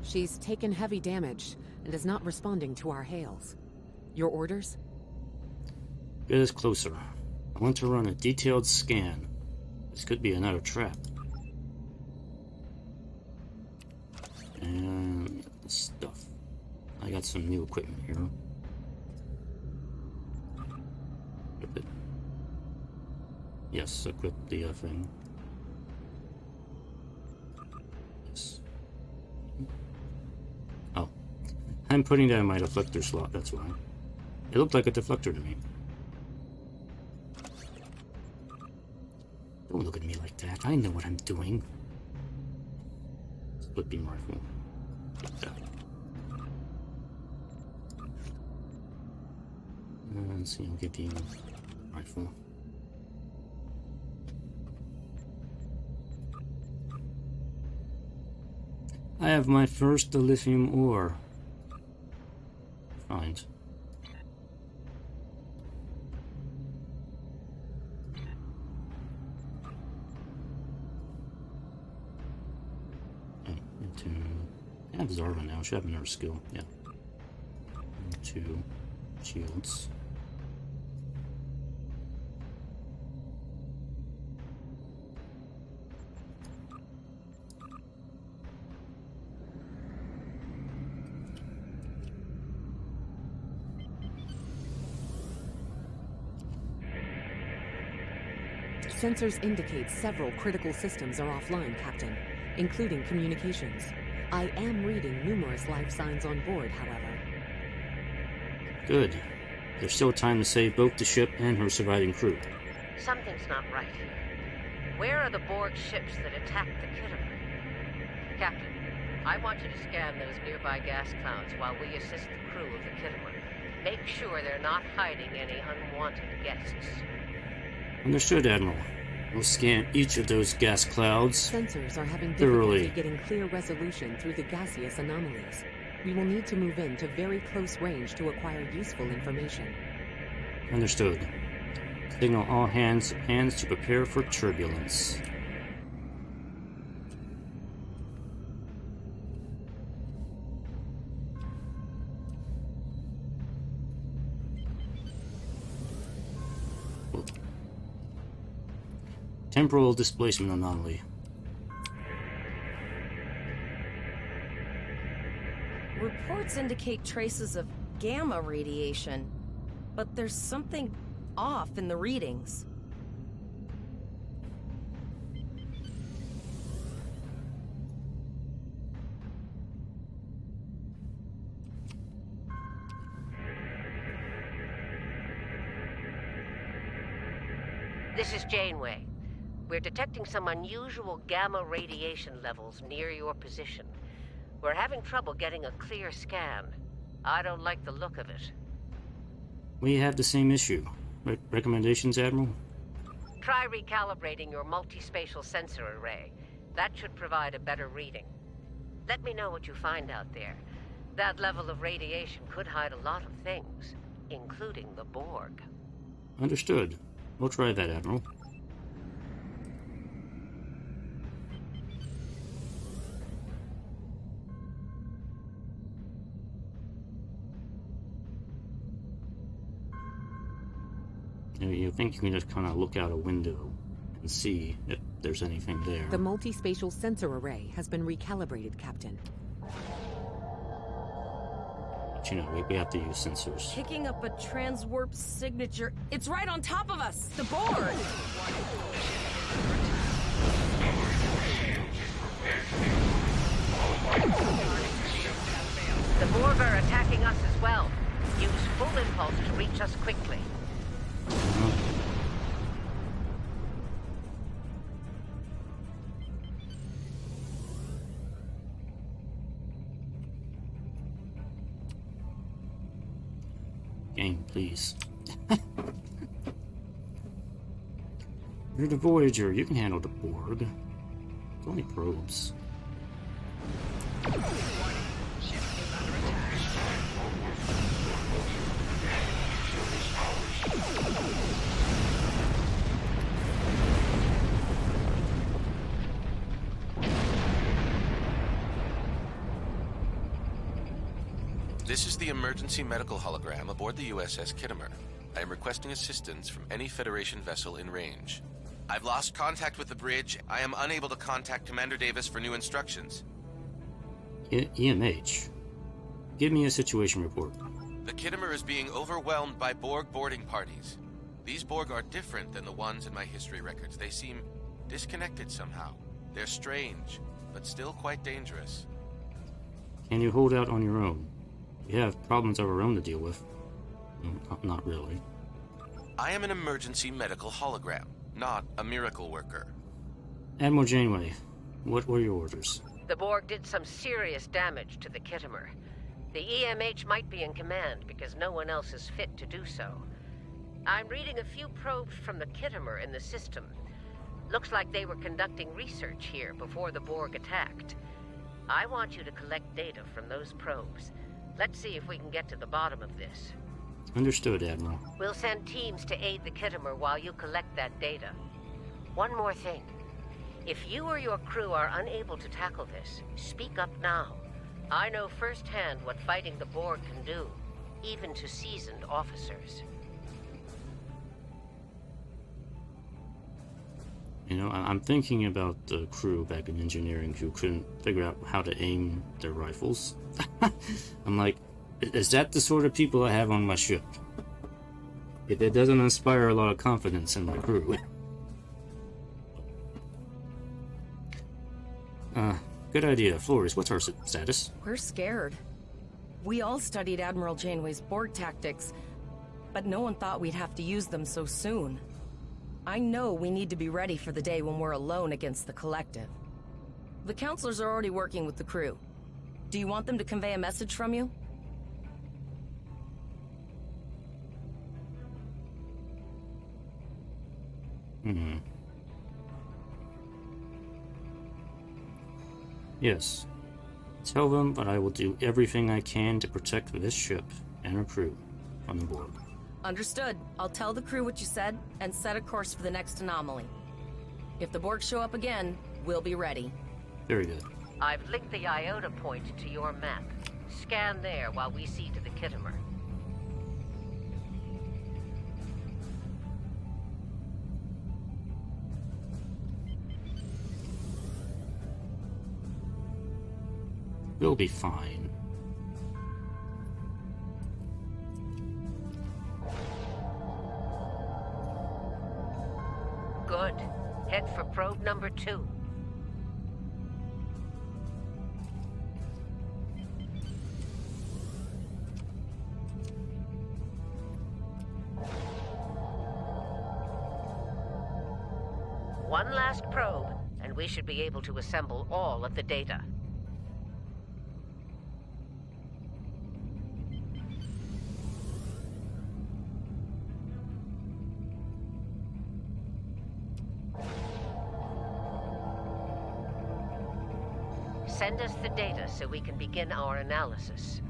She's taken heavy damage and is not responding to our hails. Your orders? Get us closer. I want to run a detailed scan. This could be another trap. And stuff. I got some new equipment here. Equip it. Yes, equip the thing. I'm putting that in my deflector slot, that's why. It looked like a deflector to me. Don't look at me like that. I know what I'm doing. Split beam rifle. Let's see, I'll get the rifle. I have my first lithium ore. Find. I have Zarva now. Should have another skill. Yeah. 2 shields. Sensors indicate several critical systems are offline, Captain, including communications. I am reading numerous life signs on board, however. Good. There's still time to save both the ship and her surviving crew. Something's not right here. Where are the Borg ships that attacked the Kittimer? Captain, I want you to scan those nearby gas clouds while we assist the crew of the Kittimer. Make sure they're not hiding any unwanted guests. Understood, Admiral. We'll scan each of those gas clouds. Sensors are having thoroughly. difficulty getting clear resolution through the gaseous anomalies. We will need to move in to very close range to acquire useful information. Understood. Signal all hands to prepare for turbulence. Temporal displacement anomaly. Reports indicate traces of gamma radiation, but there's something off in the readings. This is Janeway. We're detecting some unusual gamma radiation levels near your position. We're having trouble getting a clear scan. I don't like the look of it. We have the same issue. Recommendations, Admiral? Try recalibrating your multispatial sensor array. That should provide a better reading. Let me know what you find out there. That level of radiation could hide a lot of things, including the Borg. Understood. We'll try that, Admiral. You think you can just kind of look out a window and see if there's anything there. The multispatial sensor array has been recalibrated, Captain. But you know, we have to use sensors. Picking up a transwarp signature. It's right on top of us! The Borg! The Borg are attacking us as well. Use full impulse to reach us quickly. Game, please. You're the Voyager. You can handle the Borg. It's only probes. This is the emergency medical hologram aboard the USS Kittimer. I am requesting assistance from any Federation vessel in range. I've lost contact with the bridge. I am unable to contact Commander Davis for new instructions. EMH. Give me a situation report. The Kittimer is being overwhelmed by Borg boarding parties. These Borg are different than the ones in my history records. They seem disconnected somehow. They're strange, but still quite dangerous. Can you hold out on your own? We have problems of our own to deal with. Not really. I am an emergency medical hologram, not a miracle worker. Admiral Janeway, what were your orders? The Borg did some serious damage to the Kittimer. The EMH might be in command because no one else is fit to do so. I'm reading a few probes from the Kittimer in the system. Looks like they were conducting research here before the Borg attacked. I want you to collect data from those probes. Let's see if we can get to the bottom of this. Understood, Admiral. We'll send teams to aid the Kittimer while you collect that data. One more thing. If you or your crew are unable to tackle this, speak up now. I know firsthand what fighting the Borg can do, even to seasoned officers. You know, I'm thinking about the crew back in engineering who couldn't figure out how to aim their rifles. I'm like, is that the sort of people I have on my ship? It doesn't inspire a lot of confidence in my crew. Good idea. Flores, what's our status? We're scared. We all studied Admiral Janeway's Borg tactics, but no one thought we'd have to use them so soon. I know we need to be ready for the day when we're alone against the Collective. The counselors are already working with the crew. Do you want them to convey a message from you? Yes. Tell them that I will do everything I can to protect this ship and her crew from the Borg. Understood. I'll tell the crew what you said and set a course for the next anomaly. If the Borg show up again, we'll be ready. Very good. I've linked the Iota point to your map. Scan there while we see to the Kittimer. We'll be fine. Good. Head for probe number 2. One last probe, and we should be able to assemble all of the data. Send us the data so we can begin our analysis.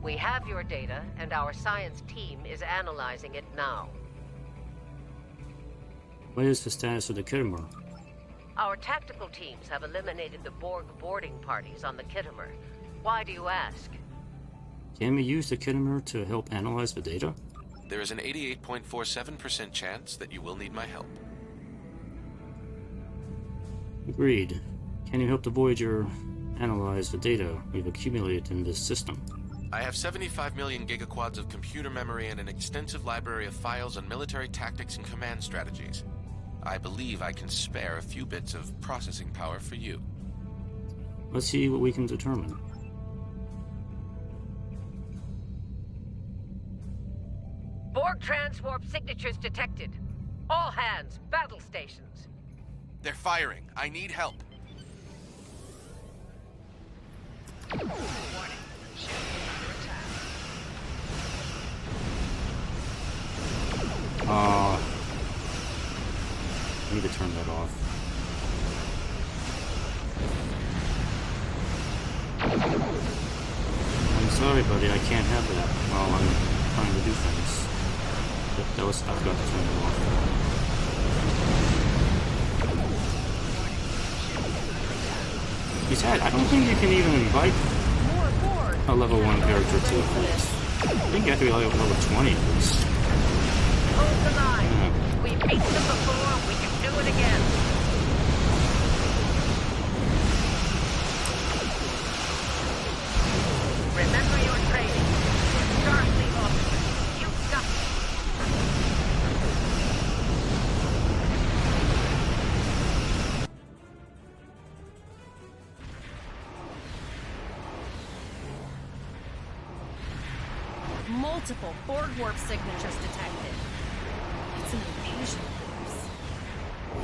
We have your data, and our science team is analyzing it now. What is the status of the Kittimer? Our tactical teams have eliminated the Borg boarding parties on the Kittimer. Why do you ask? Can we use the Kittimer to help analyze the data? There is an 88.47% chance that you will need my help. Agreed. Can you help the Voyager analyze the data we've accumulated in this system? I have 75 million gigaquads of computer memory and an extensive library of files on military tactics and command strategies. I believe I can spare a few bits of processing power for you. Let's see what we can determine. Borg transwarp signatures detected. All hands, battle stations. They're firing. I need help. I need to turn that off. I'm sorry, buddy, I can't have that while I'm trying to do things. That was, I forgot to turn it off. Besides, I don't think you can even invite a level 1 character to a place. I think you have to be level 20 at least. Hold the line. We've beaten them before, we can do it again. Remember your training. You're Starfleet officers. You've got it. Multiple Borg warp signatures detected. It's an invasion force.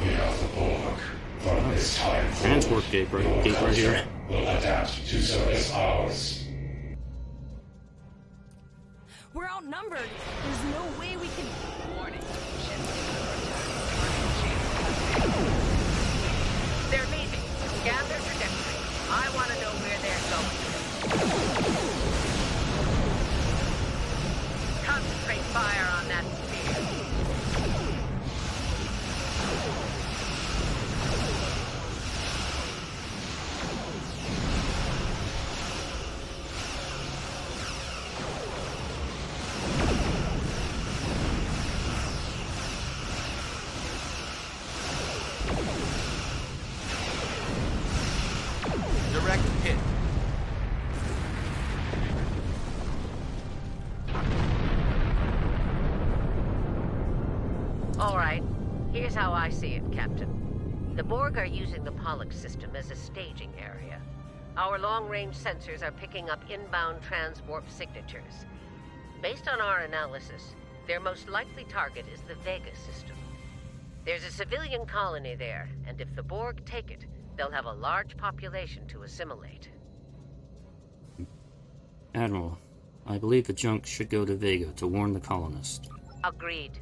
We are the Borg. From this time forward, Transport gate right here. will adapt to service ours. We're outnumbered. There's no way we can... Warning. They're leaving. Scan their trajectory. I want to know where they're going. Concentrate fire on that sphere. Direct hit. All right. Here's how I see it, Captain. The Borg are using the Pollux system as a staging area. Our long-range sensors are picking up inbound transwarp signatures. Based on our analysis, their most likely target is the Vega system. There's a civilian colony there, and if the Borg take it, they'll have a large population to assimilate. Admiral, I believe the junk should go to Vega to warn the colonists. Agreed.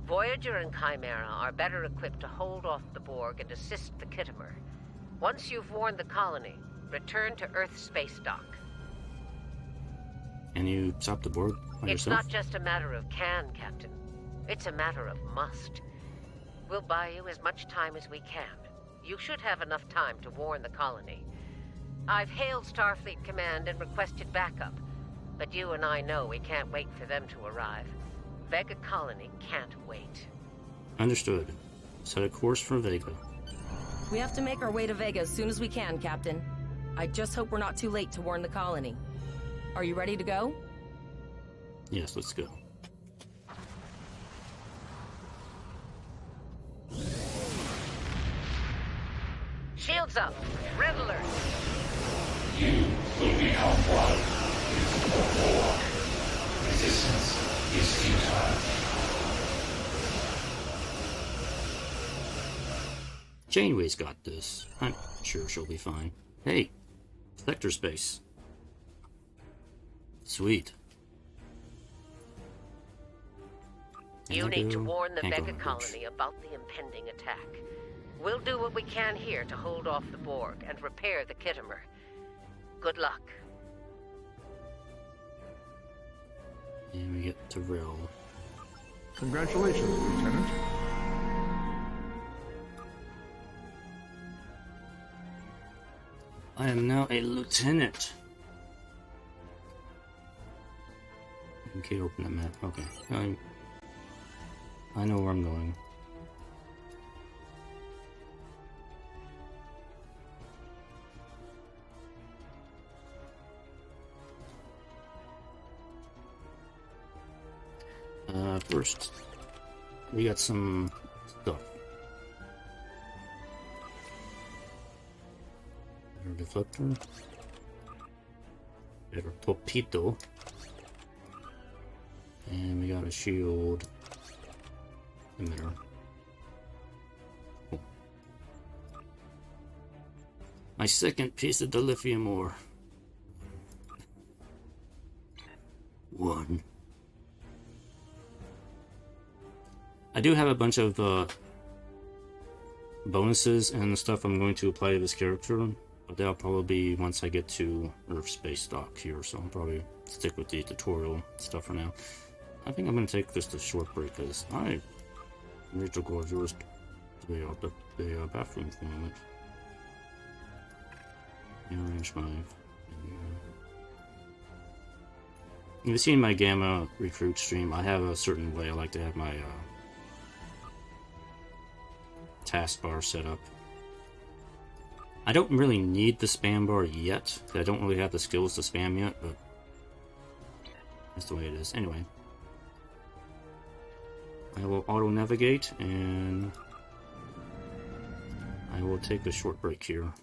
Voyager and Chimera are better equipped to hold off the Borg and assist the Khitomer. Once you've warned the colony, return to Earth's Spacedock. Can you stop the Borg by It's yourself? not just a matter of can, Captain. It's a matter of must. We'll buy you as much time as we can. You should have enough time to warn the colony. I've hailed Starfleet Command and requested backup, but you and I know we can't wait for them to arrive. Vega Colony can't wait. Understood. Set a course for Vega. We have to make our way to Vega as soon as we can, Captain. I just hope we're not too late to warn the colony. Are you ready to go? Yes, let's go. Shields up. Red alert. You will become one with the Borg. Resistance is futile. Janeway's got this. I'm sure she'll be fine. Hey, sector space. Sweet. You need to warn the Can't go Vega on the bridge. Colony about the impending attack. We'll do what we can here to hold off the Borg and repair the Khitomer. Good luck. And we get to Rill. Congratulations, Lieutenant. I am now a lieutenant. Okay, open that map. Okay. I know where I'm going. First, we got some stuff. Air deflector. Air torpedo. And we got a shield emitter. Cool. My second piece of dilithium ore. 1. I do have a bunch of bonuses and stuff I'm going to apply to this character, but that'll probably be once I get to Earth Spacedock here, so I'll probably stick with the tutorial stuff for now. I think I'm going to take just a short break, because I need to go to the bathroom for a moment. Arrange my... You've seen my Gamma Recruit stream. I have a certain way I like to have my taskbar set up. I don't really need the spam bar yet, because I don't really have the skills to spam yet, but that's the way it is. Anyway, I will auto-navigate, and I will take a short break here.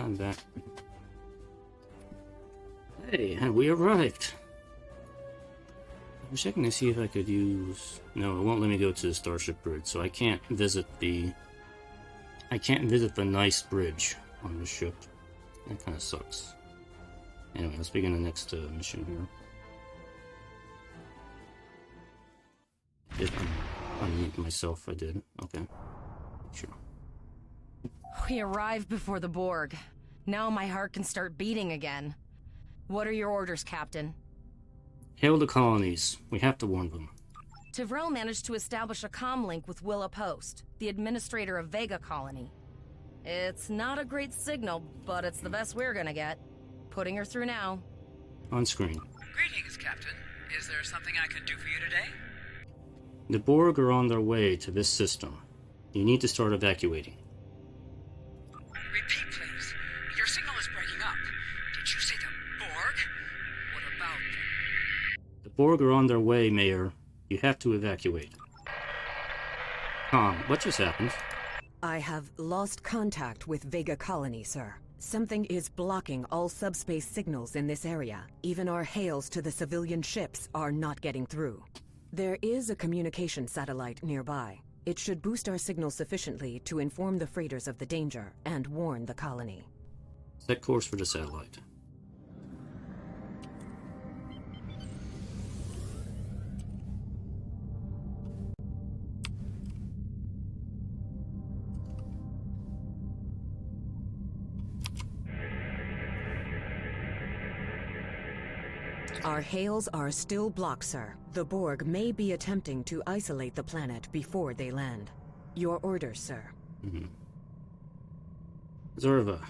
I'm back. Hey, and we arrived. I was checking to see if I could use... No, it won't let me go to the Starship Bridge, so I can't visit the... nice bridge on the ship. That kind of sucks. Anyway, let's begin the next mission here. Did unmute myself, I did. Okay. Sure. We arrived before the Borg. Now my heart can start beating again. What are your orders, Captain? Hail the colonies. We have to warn them. Tivrel managed to establish a comm link with Willa Post, the administrator of Vega Colony. It's not a great signal, but it's the best we're gonna get. Putting her through now. On screen. Greetings, Captain. Is there something I can do for you today? The Borg are on their way to this system. You need to start evacuating. Repeat, please. Your signal is breaking up. Did you say the Borg? What about them? The Borg are on their way, Mayor. You have to evacuate. What just happened? I have lost contact with Vega Colony, sir. Something is blocking all subspace signals in this area. Even our hails to the civilian ships are not getting through. There is a communication satellite nearby. It should boost our signal sufficiently to inform the freighters of the danger and warn the colony. Set course for the satellite. Our hails are still blocked, sir. The Borg may be attempting to isolate the planet before they land. Your orders, sir. Zerva,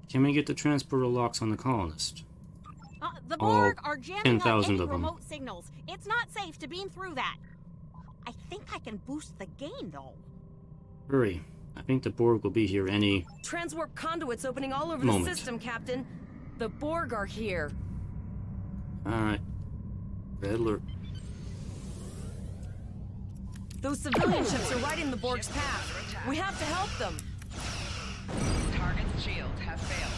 can we get the transporter locks on the colonist? The Borg are jamming up 10,000 any of them. remote signals. It's not safe to beam through that. I think I can boost the gain, though. Hurry. I think the Borg will be here any... Transwarp conduits opening all over moment. the system, Captain. The Borg are here. Alright. Red alert. Those civilian ships are right in the Borg's path. We have to help them. Target's shields have failed.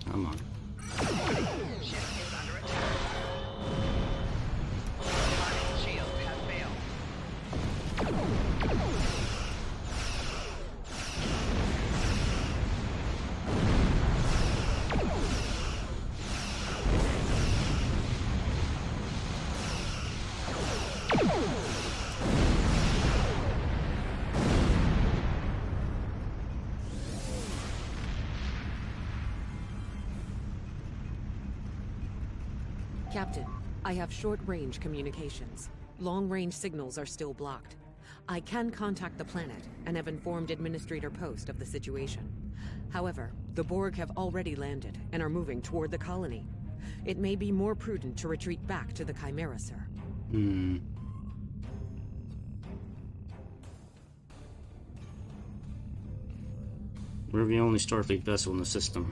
Come on. Ship is under attack. Target's shields have failed. Captain, I have short-range communications. Long-range signals are still blocked. I can contact the planet and have informed Administrator Post of the situation. However, the Borg have already landed and are moving toward the colony. It may be more prudent to retreat back to the Chimera, sir. We're the only Starfleet vessel in the system.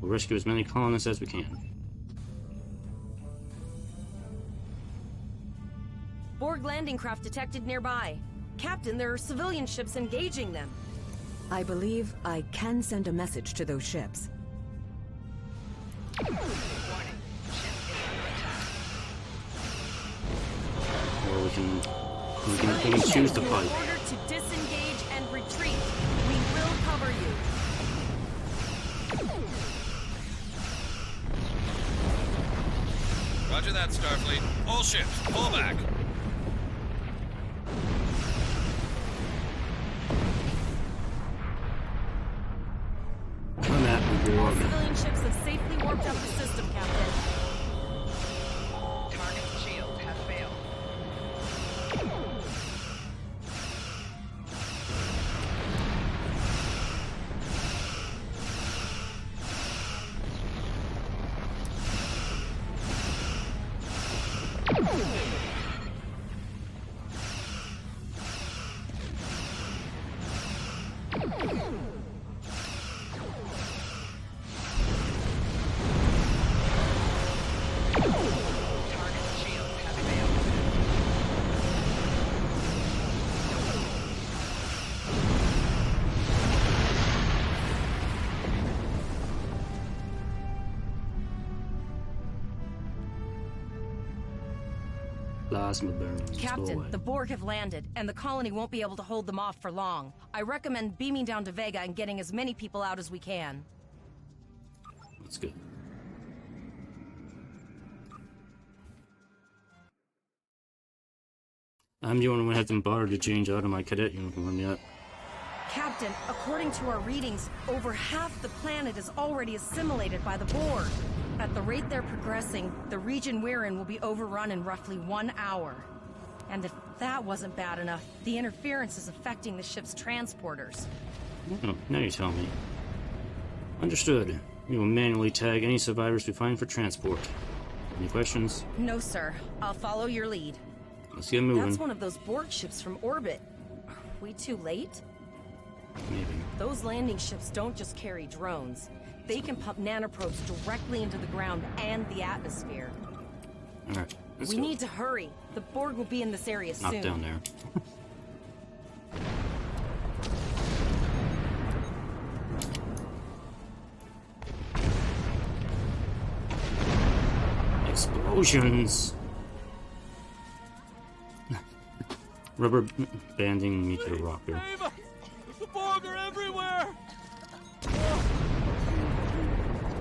We'll rescue as many colonists as we can. Borg landing craft detected nearby. Captain, there are civilian ships engaging them. I believe I can send a message to those ships. Warning. Ship is under attack. Or we can choose to fight. In order to disengage and retreat, we will cover you. Roger that, Starfleet. All ships, pull back. Come at me, All Borg. civilian ships have safely warped out the system, Captain. Plasma burns. Go Captain, away. the Borg have landed, and the colony won't be able to hold them off for long. I recommend beaming down to Vega and getting as many people out as we can. That's good. I'm the only one who hasn't bothered to change out of my cadet uniform yet. Captain, according to our readings, over half the planet is already assimilated by the Borg. At the rate they're progressing, the region we're in will be overrun in roughly 1 hour. And if that wasn't bad enough, the interference is affecting the ship's transporters. Oh, now you tell me. Understood. We will manually tag any survivors we find for transport. Any questions? No, sir. I'll follow your lead. Let's get moving. That's one of those Borg ships from orbit. Are we too late? Maybe. Those landing ships don't just carry drones. They can pump nanoprobes directly into the ground and the atmosphere. Alright, let's We go. need to hurry. The Borg will be in this area Not soon. down there. Explosions! Rubber banding me to the rocker. Ava! The Borg are everywhere!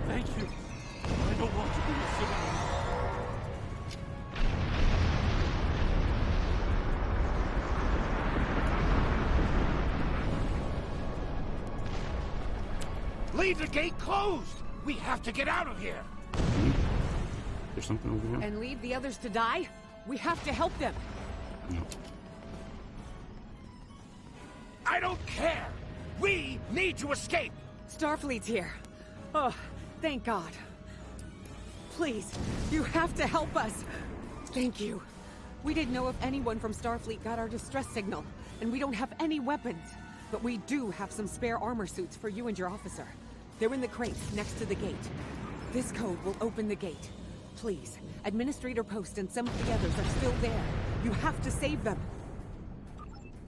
Thank you. I don't want to be a civilian. Leave the gate closed! We have to get out of here! There's something over here? And leave the others to die? We have to help them. No. I don't care! We need to escape! Starfleet's here. Oh, thank God. Please, you have to help us. Thank you. We didn't know if anyone from Starfleet got our distress signal, and we don't have any weapons. But we do have some spare armor suits for you and your officer. They're in the crates next to the gate. This code will open the gate. Please, Administrator Post and some of the others are still there. You have to save them.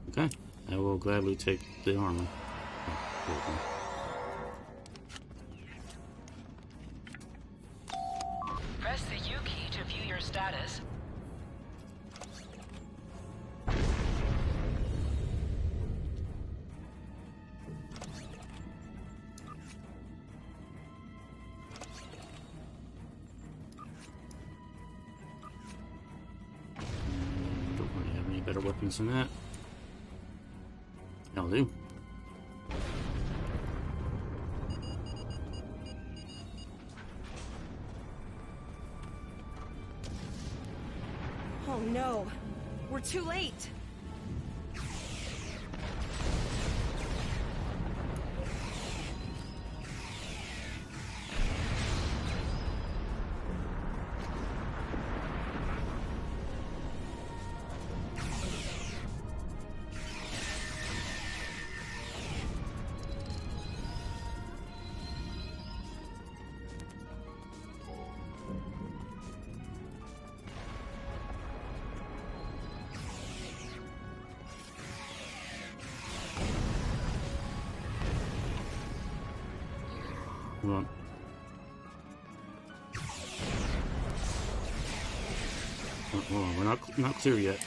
Okay. I will gladly take the armor. Press the U key to view your status. Don't really have any better weapons than that. I'll do. Oh no, we're too late. Hold on. Oh, hold on, we're not clear yet.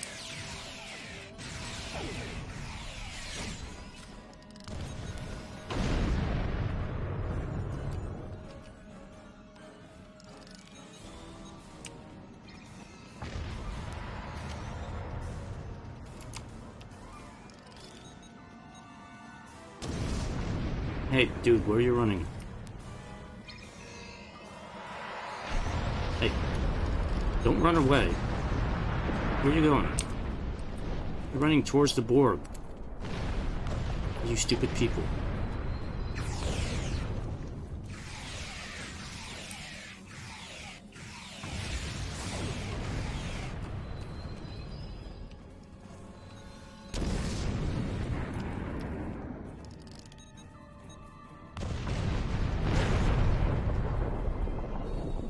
Hey, dude, where are you running? Hey, don't run away. Where are you going? You're running towards the Borg. You stupid people.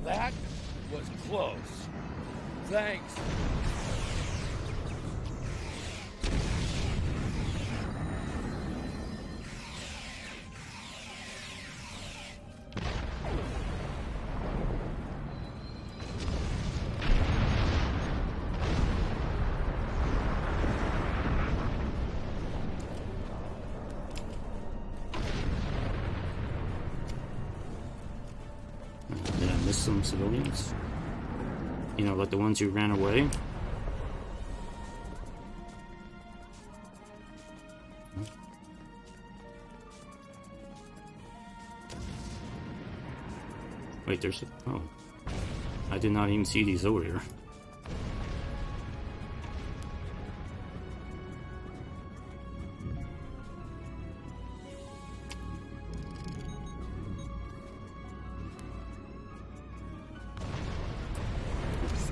That was close. Thanks. some civilians. You know, like the ones who ran away. Wait, there's a... Oh. I did not even see these over here.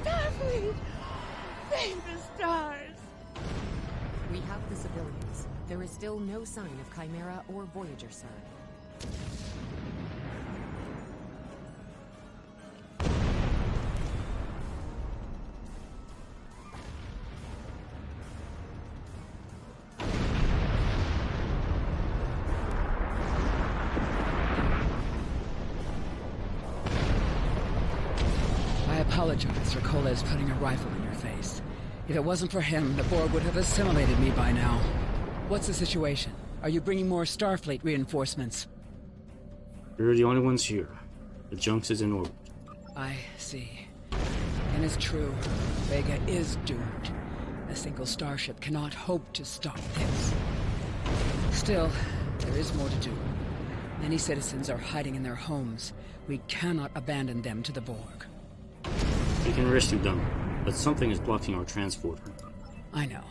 Starfleet! Save the stars! We have the civilians. There is still no sign of Chimera or Voyager, sir. I apologize for Coles putting a rifle in your face. If it wasn't for him, the Borg would have assimilated me by now. What's the situation? Are you bringing more Starfleet reinforcements? We're the only ones here. The Junks is in orbit. I see. And it's true. Vega is doomed. A single starship cannot hope to stop this. Still, there is more to do. Many citizens are hiding in their homes. We cannot abandon them to the Borg. We can rescue them, but something is blocking our transporter. I know.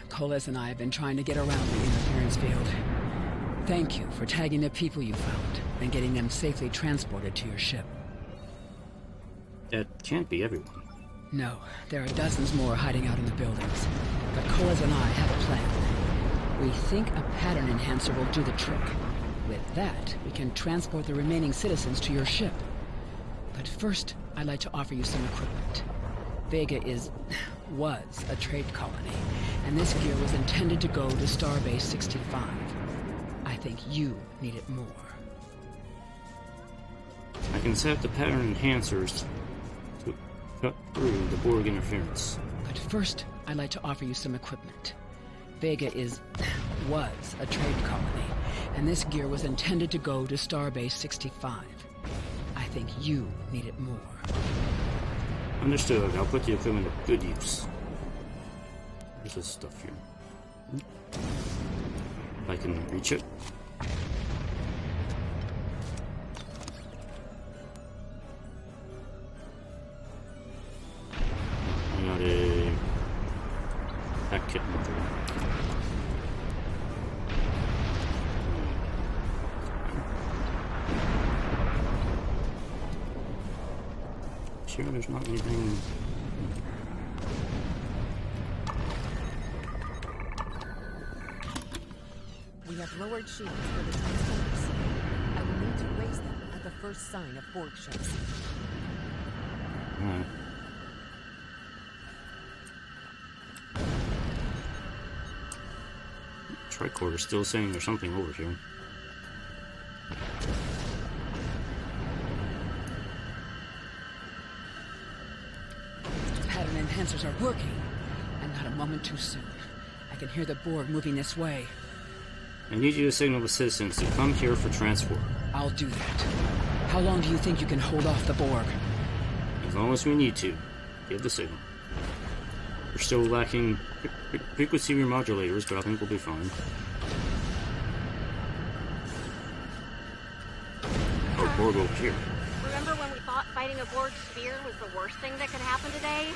Coles and I have been trying to get around the interference field. Thank you for tagging the people you found and getting them safely transported to your ship. That can't be everyone. No, there are dozens more hiding out in the buildings. But Coles and I have a plan. We think a pattern enhancer will do the trick. With that, we can transport the remaining citizens to your ship. But first, I'd like to offer you some equipment. Vega was a trade colony, and this gear was intended to go to Starbase 65. I think you need it more. I can set up the pattern enhancers to cut through the Borg interference. But first, I'd like to offer you some equipment. Vega was a trade colony, and this gear was intended to go to Starbase 65. I think you need it more. Understood. I'll put the equipment to good use. There's this stuff here. If I can reach it. I got a pack kit module. Sure, there's not anything. We have lowered shields for the transporters. I will need to raise them at the first sign of Borg ships. Alright. Tricorder's still saying there's something over here. Pattern enhancers are working, and not a moment too soon. I can hear the Borg moving this way. I need you to signal the citizens to come here for transport. I'll do that. How long do you think you can hold off the Borg? As long as we need to. Give the signal. We're still lacking frequency remodulators, but I think we'll be fine. Oh, Borg over here. Remember when we thought fighting a Borg sphere was the worst thing that could happen today?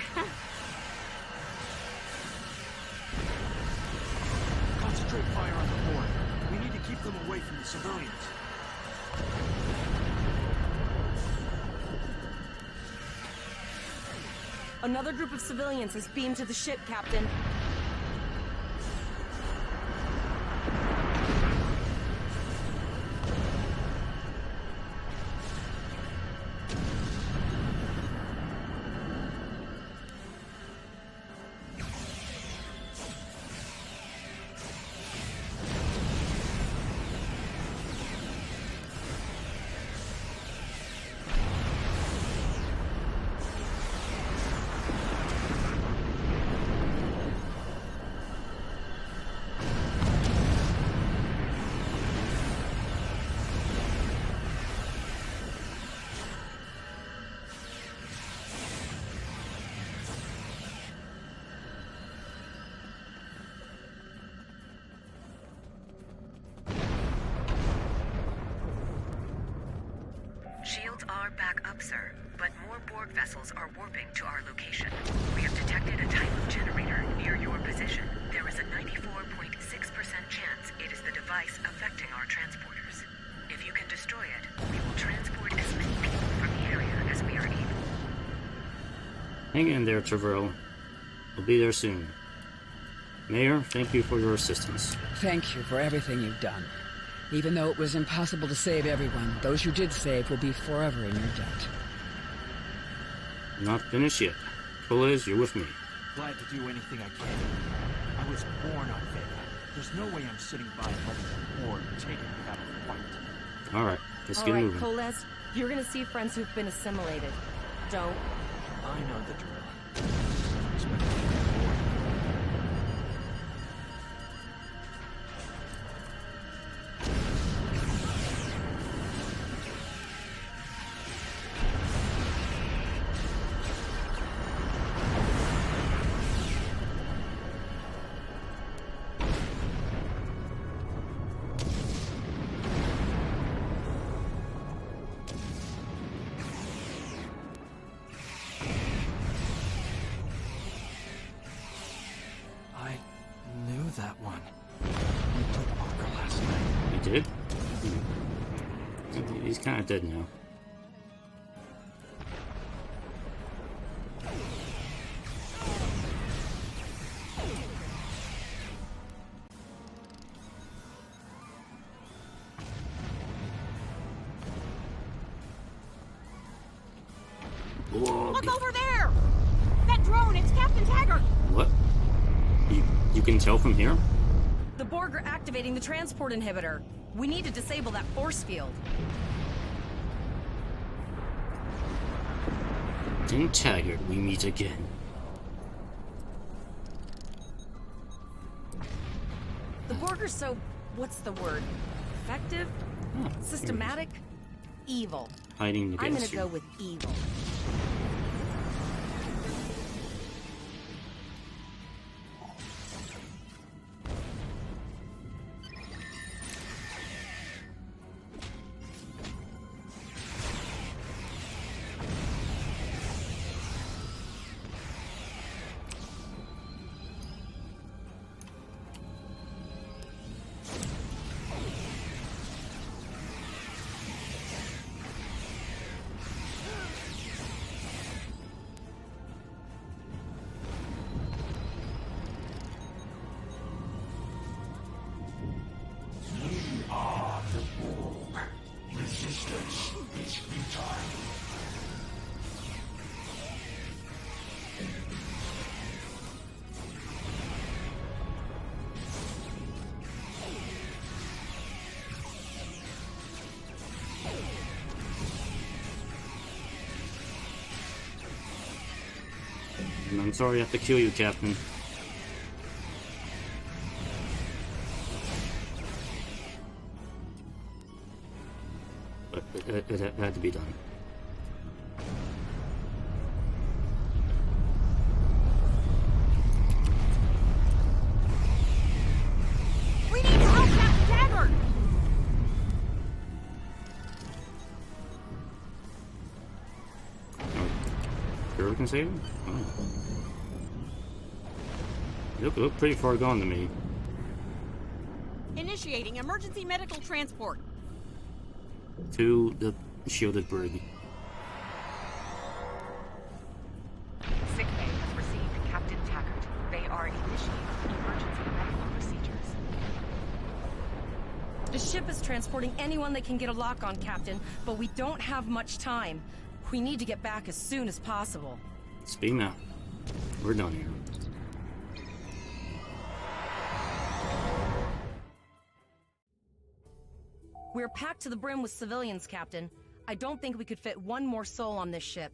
Concentrate fire on the Borg. We need to keep them away from the civilians. Another group of civilians has beamed to the ship, Captain. are back up, sir, but more Borg vessels are warping to our location. We have detected a type of generator near your position. There is a 94.6% chance it is the device affecting our transporters. If you can destroy it, we will transport as many people from the area as we are able. Hang in there, Travell. We'll be there soon. Mayor, thank you for your assistance. Thank you for everything you've done. Even though it was impossible to save everyone, those you did save will be forever in your debt. Not finished yet. Velez, you're with me. Glad to do anything I can. I was born on Vega. There's no way I'm sitting by and letting the Borg take it without a fight. Alright, let's get moving. Velez, you're gonna see friends who've been assimilated. Don't. I know the drill. That one. We took Parker last night. You did? He's kind of dead now. Look over there! That drone, it's Captain Taggart! What? You can tell from here? The Borg are activating the transport inhibitor. We need to disable that force field. In Taggart, we meet again. The Borg are so... what's the word? Effective? Systematic? Evil. Hiding against I'm gonna you. go with evil. I'm sorry I have to kill you, Captain. But it had to be done. We need to help Captain Taggart! Sure we can save him? Oh. You look pretty far gone to me. Initiating emergency medical transport. To the shielded brig. Sick Bay has received Captain Taggart. They are initiating emergency medical procedures. The ship is transporting anyone they can get a lock on, Captain, but we don't have much time. We need to get back as soon as possible. Speed out. We're done here. We're packed to the brim with civilians, Captain. I don't think we could fit one more soul on this ship.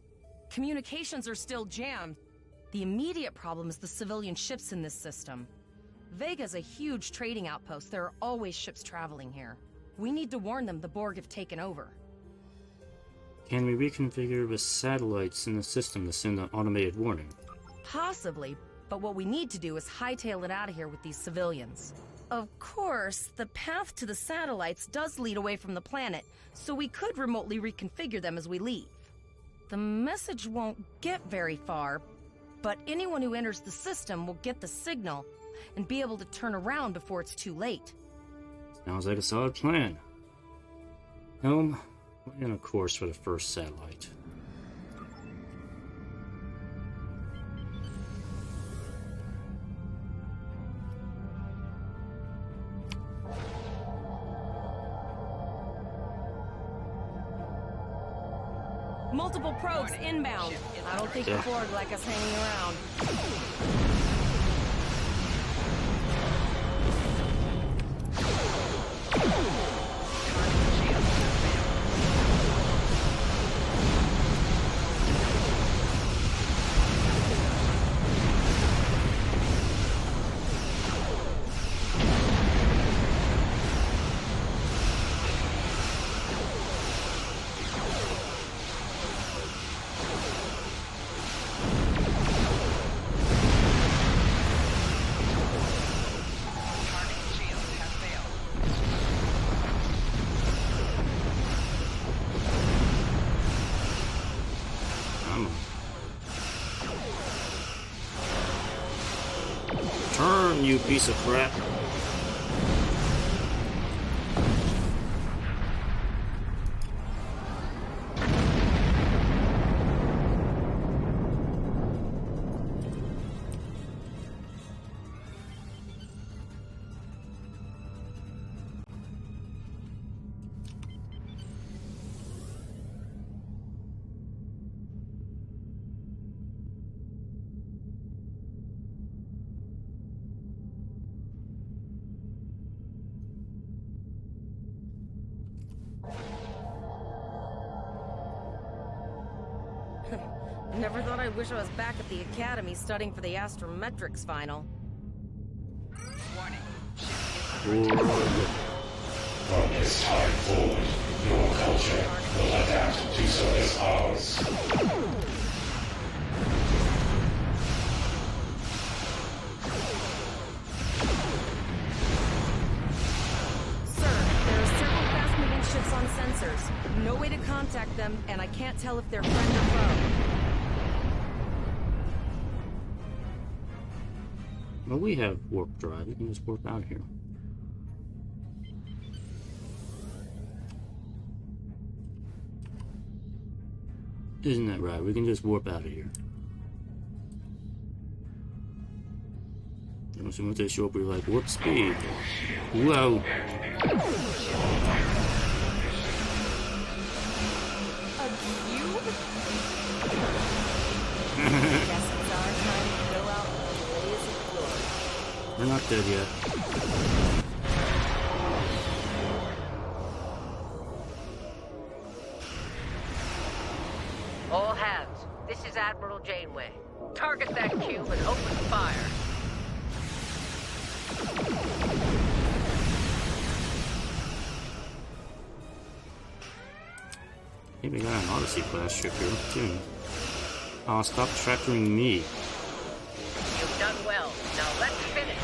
Communications are still jammed. The immediate problem is the civilian ships in this system. Vega's a huge trading outpost. There are always ships traveling here. We need to warn them the Borg have taken over. Can we reconfigure the satellites in the system to send an automated warning? Possibly, but what we need to do is hightail it out of here with these civilians. Of course, the path to the satellites does lead away from the planet, so we could remotely reconfigure them as we leave. The message won't get very far, but anyone who enters the system will get the signal and be able to turn around before it's too late. Sounds like a solid plan. Helm, we're on a course for the first satellite. Multiple probes inbound. I don't think the Borg like us hanging around. Turn, you piece of crap. Never thought I'd wish I was back at the Academy studying for the astrometrics final. From this time forward, your culture will adapt to so as ours. Sir, there are several fast-moving ships on sensors. No way to contact them, and I can't tell if they're friend or foe. Well, we have warp drive. We can just warp out here. Isn't that right? We can just warp out of here. As soon as they show up, we're like, warp speed. Whoa! A cube? Guess it's our time to go out in a blaze of glory. We're not dead yet. All hands, this is Admiral Janeway. Target that cube and open fire. Hey, we got an Odyssey class ship here, too. Oh, stop tractoring me. You've done well. Now let's finish.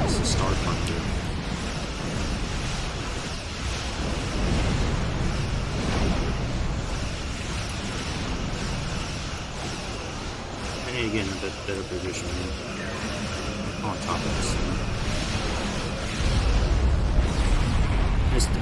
This is Starfleet. Again, a bit better position on top of this. Missed it.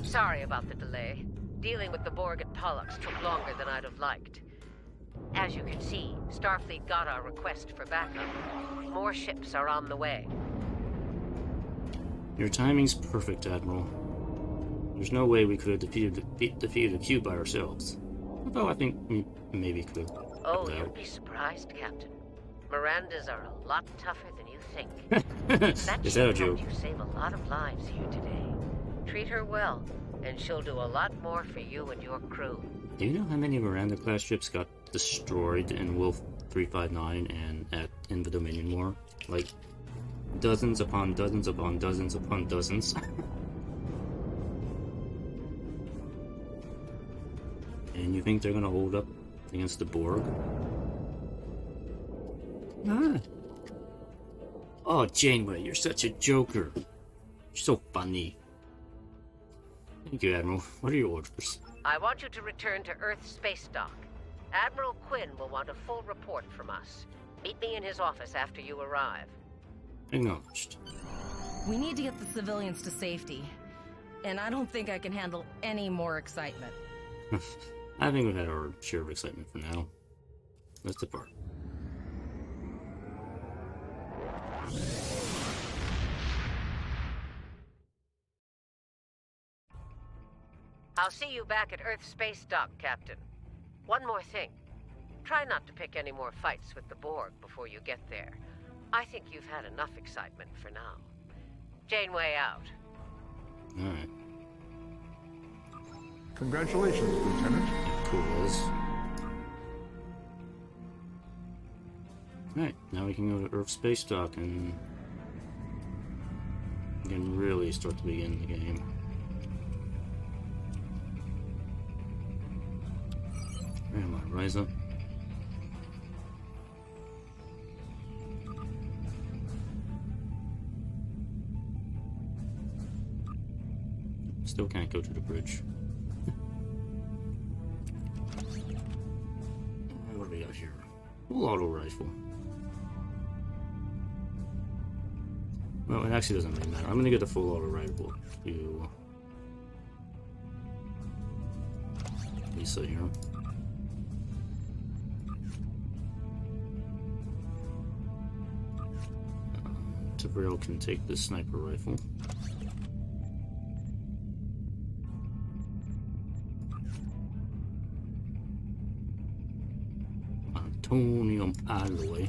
Sorry about the delay. Dealing with the Borg at Pollux took longer than I'd have liked. As you can see, Starfleet got our request for backup. More ships are on the way. Your timing's perfect, Admiral. There's no way we could have defeated the cube by ourselves. Although I think we maybe could. Oh, you'll be surprised, Captain. Mirandas are a lot tougher than you think. Is that a joke? You save a lot of lives here today. Treat her well, and she'll do a lot more for you and your crew. Do you know how many Miranda-class ships got destroyed in Wolf 359 and in the Dominion War? Like, dozens upon dozens upon dozens upon dozens. And you think they're gonna hold up against the Borg? Ah. Oh, Janeway, you're such a joker. You're so funny. Thank you, Admiral. What are your orders? I want you to return to Earth Spacedock. Admiral Quinn will want a full report from us. Meet me in his office after you arrive. Acknowledged. We need to get the civilians to safety. And I don't think I can handle any more excitement. I think we've had our share of excitement for now. Let's depart. I'll see you back at Earth Spacedock, Captain. One more thing. Try not to pick any more fights with the Borg before you get there. I think you've had enough excitement for now. Janeway out. Alright. Congratulations, Lieutenant. Cool as. Alright, now we can go to Earth Spacedock and we can really start to begin the game. Where am I? Rise up. Still can't go to the bridge. What do we got here? Full auto rifle. Well, it actually doesn't really matter. I'm gonna get the full auto rifle to Lisa here. Tabriel can take the sniper rifle. Plutonium alloy.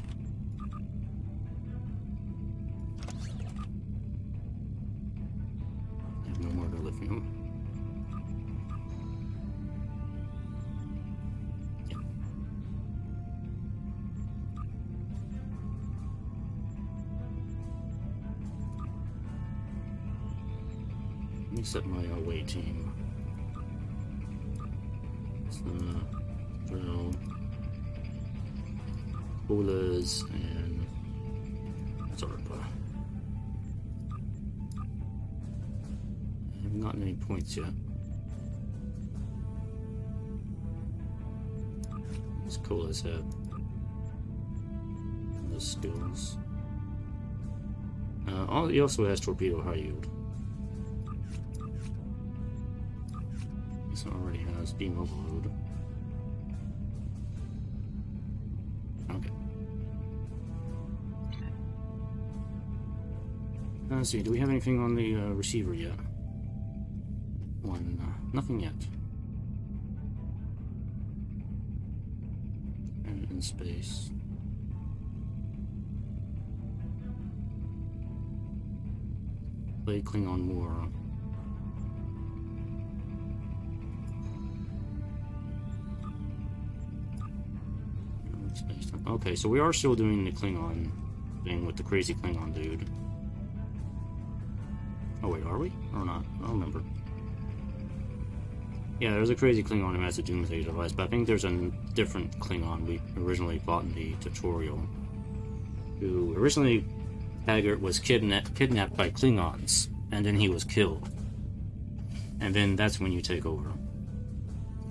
I have no more to lithium. Yeah. Let me set my away team. Drill. Coolers and Zorba. I haven't gotten any points yet. These coolers have the skills. He also has torpedo high yield. This one already has beam overload. Okay. Let's see, do we have anything on the receiver yet? Nothing yet. And in space. Play Klingon War. Okay, so we are still doing the Klingon thing with the crazy Klingon dude. Oh wait, are we? Or not? I don't remember. Yeah, there's a crazy Klingon who has a Doomsday device, but I think there's a different Klingon we originally fought in the tutorial. Who originally, Taggart was kidnapped by Klingons, and then he was killed. And then that's when you take over.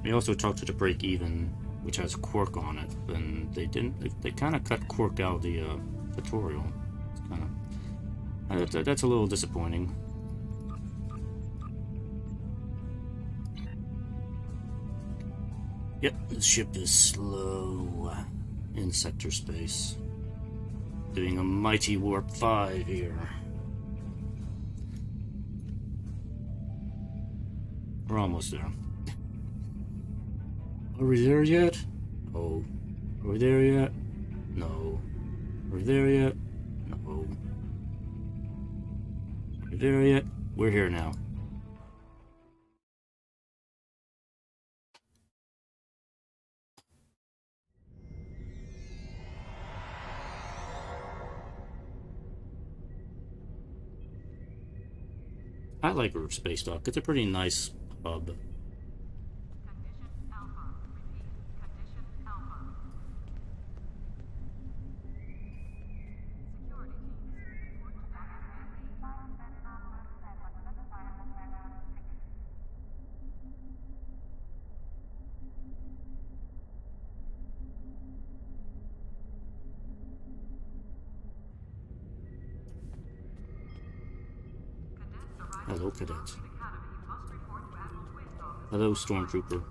We also talked to the Break Even, which has Quark on it, and they kind of cut Quark out of the tutorial. It's kind of that's a little disappointing. Yep, the ship is slow in sector space. Doing a mighty warp 5 here. We're almost there. Are we there yet? No. Are we there yet? No. Are we there yet? No. Are we there yet? We're here now. I like Spacedock. It's a pretty nice hub. Hello, Cadet. Hello, Stormtrooper.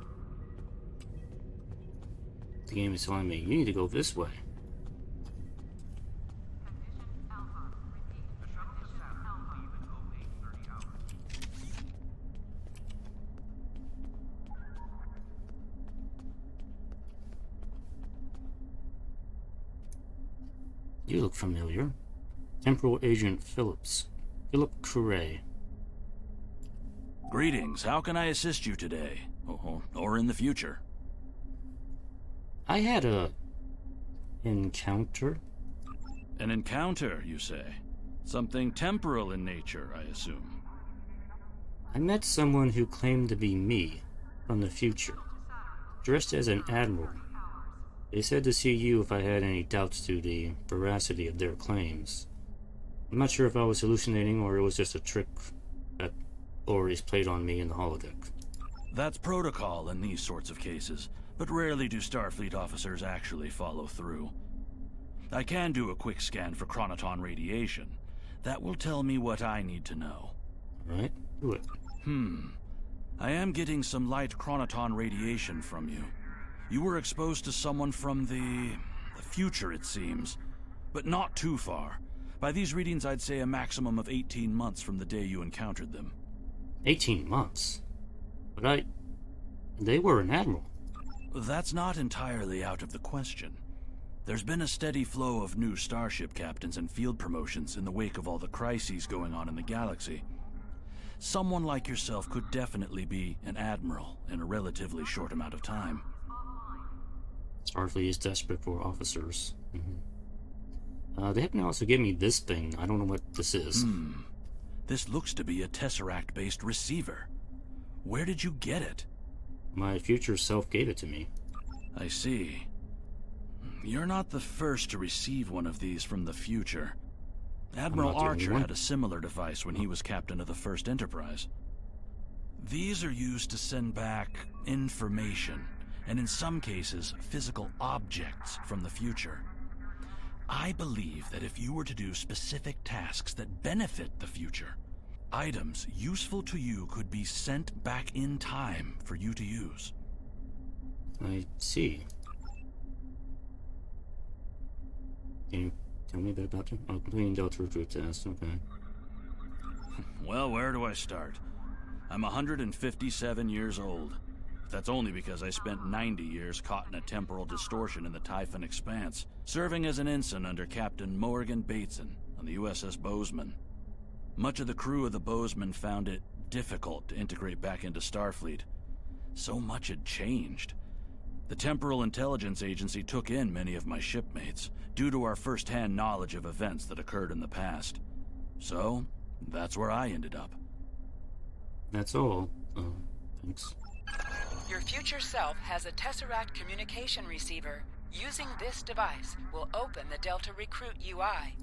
The game is telling me you need to go this way. You look familiar. Temporal Agent Philip Curray. Greetings. How can I assist you today? Or in the future? I had a encounter. An encounter, you say? Something temporal in nature, I assume. I met someone who claimed to be me from the future, dressed as an admiral. They said to see you if I had any doubts to the veracity of their claims. I'm not sure if I was hallucinating or it was just a trick that Ori's played on me in the holodeck. That's protocol in these sorts of cases, but rarely do Starfleet officers actually follow through. I can do a quick scan for chronoton radiation. That will tell me what I need to know. Alright, do it. I am getting some light chronoton radiation from you. You were exposed to someone from the future, it seems. But not too far. By these readings, I'd say a maximum of 18 months from the day you encountered them. 18 months? But they were an admiral. That's not entirely out of the question. There's been a steady flow of new starship captains and field promotions in the wake of all the crises going on in the galaxy. Someone like yourself could definitely be an admiral in a relatively short amount of time. Starfleet is desperate for officers. They happen to also give me this thing. I don't know what this is. This looks to be a Tesseract-based receiver. Where did you get it? My future self gave it to me. I see. You're not the first to receive one of these from the future. Admiral Archer had a similar device when he was captain of the First Enterprise. These are used to send back information, and in some cases, physical objects from the future. I believe that if you were to do specific tasks that benefit the future, items useful to you could be sent back in time for you to use. I see. Can you tell me a bit about them? Oh, completing Delta Recruit test, okay. Well, where do I start? I'm 157 years old. That's only because I spent 90 years caught in a temporal distortion in the Typhon Expanse, serving as an ensign under Captain Morgan Bateson on the USS Bozeman. Much of the crew of the Bozeman found it difficult to integrate back into Starfleet. So much had changed. The Temporal Intelligence Agency took in many of my shipmates, due to our first-hand knowledge of events that occurred in the past. So, that's where I ended up. That's all. Thanks. Your future self has a Tesseract communication receiver. Using this device will open the Delta Recruit UI.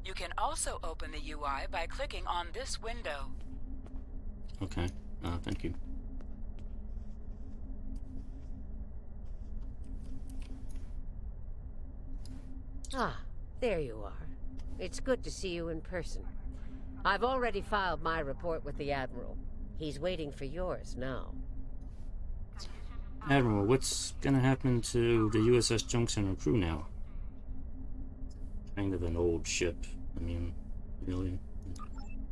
You can also open the UI by clicking on this window. Okay, thank you. Ah, there you are. It's good to see you in person. I've already filed my report with the Admiral. He's waiting for yours now. Admiral, what's gonna happen to the USS Junction crew now? Kind of an old ship. I mean, really.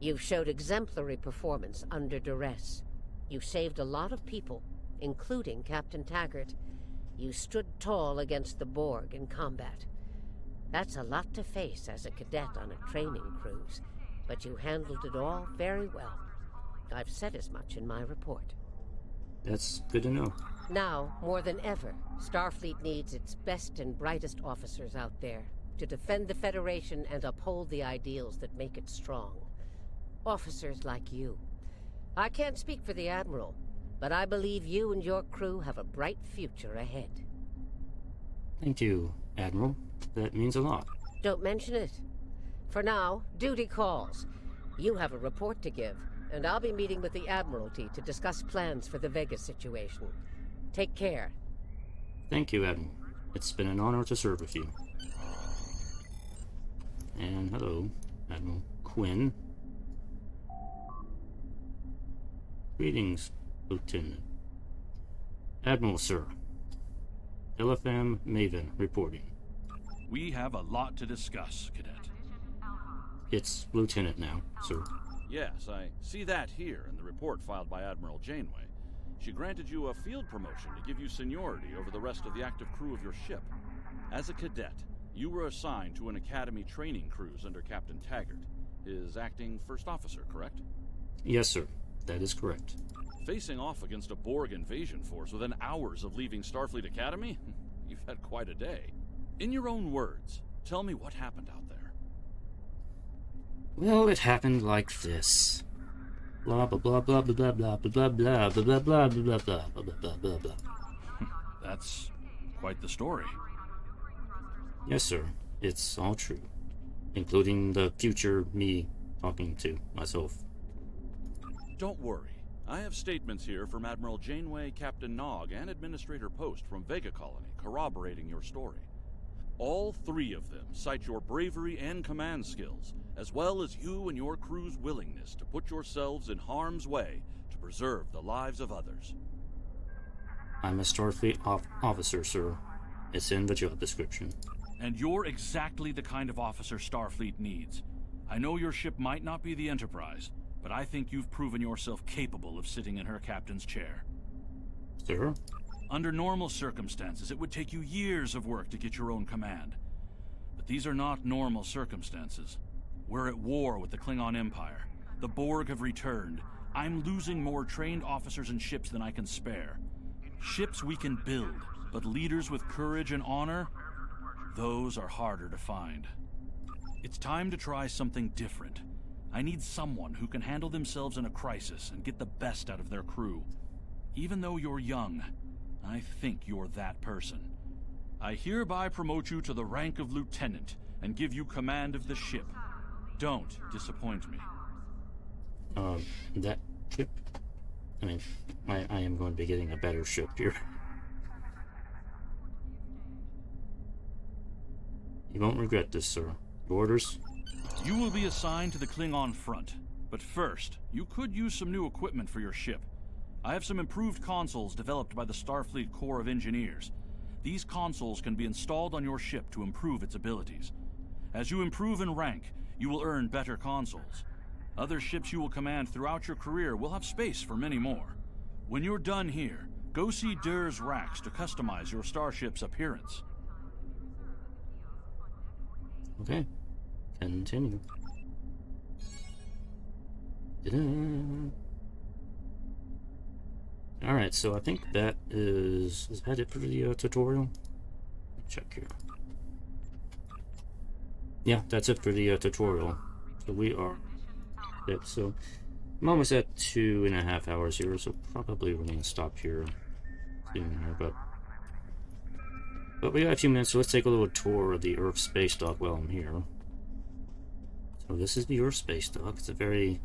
You've showed exemplary performance under duress. You saved a lot of people, including Captain Taggart. You stood tall against the Borg in combat. That's a lot to face as a cadet on a training cruise, but you handled it all very well. I've said as much in my report. That's good to know. Now, more than ever, Starfleet needs its best and brightest officers out there to defend the Federation and uphold the ideals that make it strong. officers like you. I can't speak for the Admiral, but I believe you and your crew have a bright future ahead. Thank you, Admiral. That means a lot. Don't mention it. For now, duty calls. You have a report to give, and I'll be meeting with the Admiralty to discuss plans for the Vega situation. Take care. Thank you, Admiral. It's been an honor to serve with you. And hello, Admiral Quinn. Greetings, Lieutenant. Admiral, sir. LFM Maven reporting. We have a lot to discuss, Cadet. It's Lieutenant now, sir. Yes, I see that here in the report filed by Admiral Janeway. She granted you a field promotion to give you seniority over the rest of the active crew of your ship. As a cadet, you were assigned to an Academy training cruise under Captain Taggart, his acting first officer, correct? Yes, sir. That is correct. Facing off against a Borg invasion force within hours of leaving Starfleet Academy? You've had quite a day. In your own words, tell me what happened out there. Well, it happened like this. Blah blah blah blah blah blah blah blah blah blah blah blah blah blah blah blah blah blah. That's quite the story. Yes, sir. It's all true, including the future me talking to myself. Don't worry. I have statements here from Admiral Janeway, Captain Nog, and Administrator Post from Vega Colony corroborating your story. All three of them cite your bravery and command skills, as well as you and your crew's willingness to put yourselves in harm's way to preserve the lives of others. I'm a Starfleet officer, sir. It's in the job description. And you're exactly the kind of officer Starfleet needs. I know your ship might not be the Enterprise, but I think you've proven yourself capable of sitting in her captain's chair. Sir? Under normal circumstances, it would take you years of work to get your own command. But these are not normal circumstances. We're at war with the Klingon Empire. The Borg have returned. I'm losing more trained officers and ships than I can spare. Ships we can build, but leaders with courage and honor? Those are harder to find. It's time to try something different. I need someone who can handle themselves in a crisis and get the best out of their crew. Even though you're young, I think you're that person. I hereby promote you to the rank of lieutenant and give you command of the ship. Don't disappoint me. That ship? I mean, I am going to be getting a better ship here. You won't regret this, sir. Orders? You will be assigned to the Klingon front. But first, you could use some new equipment for your ship. I have some improved consoles developed by the Starfleet Corps of Engineers. These consoles can be installed on your ship to improve its abilities. As you improve in rank, you will earn better consoles. Other ships you will command throughout your career will have space for many more. When you're done here, go see Dur's racks to customize your starship's appearance. Okay. Continue. Alright, so I think that is that it for the tutorial? Check here. Yeah, that's it for the tutorial. So we are it. So I'm almost at 2.5 hours here, so probably we're gonna stop here soon here, but we got a few minutes, so let's take a little tour of the Earth Spacedock while I'm here. So this is the Earth Spacedock. It's a very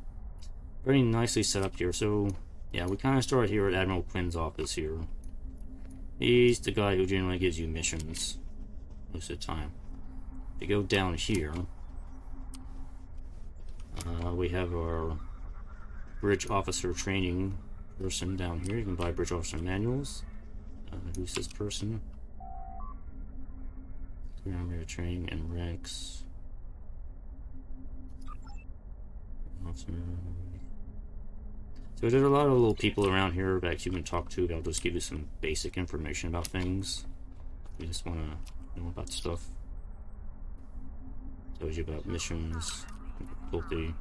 nicely set up here. So yeah, we kind of start here at Admiral Quinn's office here. He's the guy who generally gives you missions most of the time. If you go down here, we have our bridge officer training person down here. You can buy bridge officer manuals. Who's this person? Here, training and ranks. So there's a lot of little people around here that you can talk to. They'll just give you some basic information about things. You just want to know about stuff. Tells you about missions, difficulty.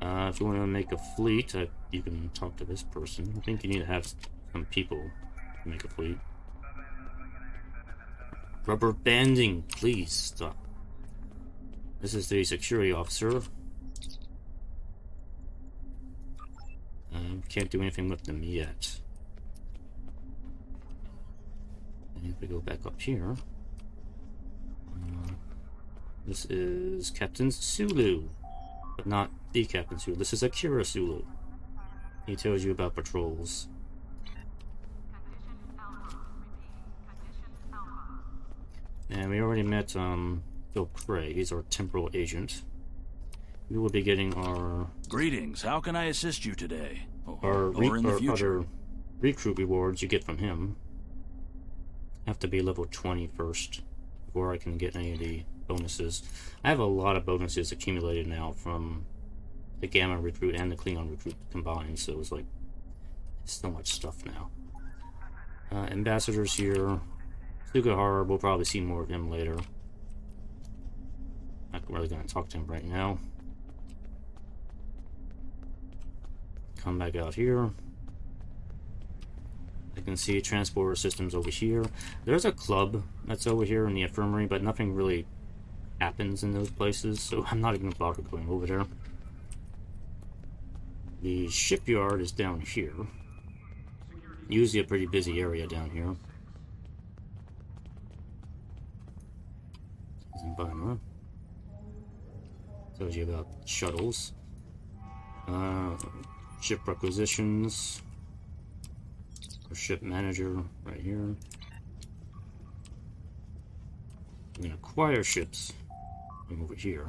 If you want to make a fleet, you can talk to this person. I think you need to have some people to make a fleet. Rubber banding, please stop. This is the security officer. Can't do anything with them yet. And if we go back up here, this is Captain Sulu, but not the Captain Sulu. This is Akira Sulu. He tells you about patrols. And we already met Bill Craig. He's our temporal agent. We will be getting our... Greetings. How can I assist you today? Our Or in the future? other recruit rewards you get from him. Have to be level 20 first before I can get any of the bonuses. I have a lot of bonuses accumulated now from the Gamma recruit and the Klingon recruit combined, so it's like so much stuff now. Ambassadors here. Sugahara, we'll probably see more of him later. Not really going to talk to him right now. Come back out here. I can see transporter systems over here. There's a club that's over here in the infirmary, but nothing really happens in those places, so I'm not even bother going over there. The shipyard is down here. Usually a pretty busy area down here. Zimbabwe. Tells you about shuttles. Ship requisitions. Or ship manager right here. We can acquire ships from over here.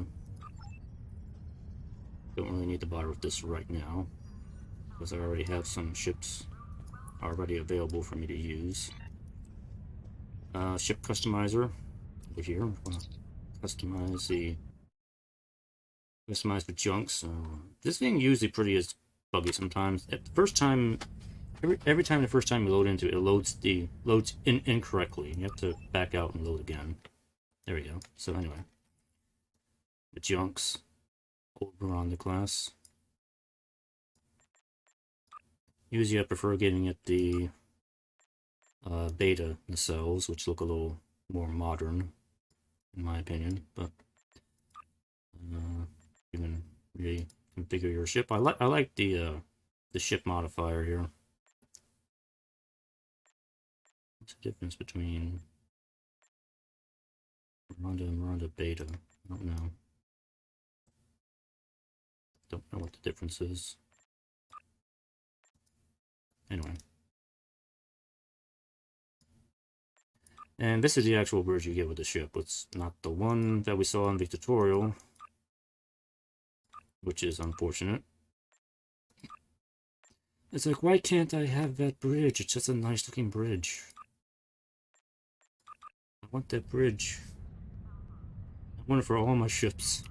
Don't really need to bother with this right now, because I already have some ships already available for me to use. Ship customizer over here. Customize the junks. This thing usually pretty is buggy sometimes. At the first time, every time the first time you load into it, it loads incorrectly. You have to back out and load again. There we go. So anyway, the junks over on the class. Usually I prefer getting at the beta nacelles, which look a little more modern, in my opinion. But you can really configure your ship. I like the ship modifier here. What's the difference between Miranda and Miranda Beta? I don't know. Don't know what the difference is. Anyway. And this is the actual bridge you get with the ship. It's not the one that we saw in the tutorial, which is unfortunate. It's like, why can't I have that bridge? It's just a nice looking bridge. I want that bridge. I want it for all my ships.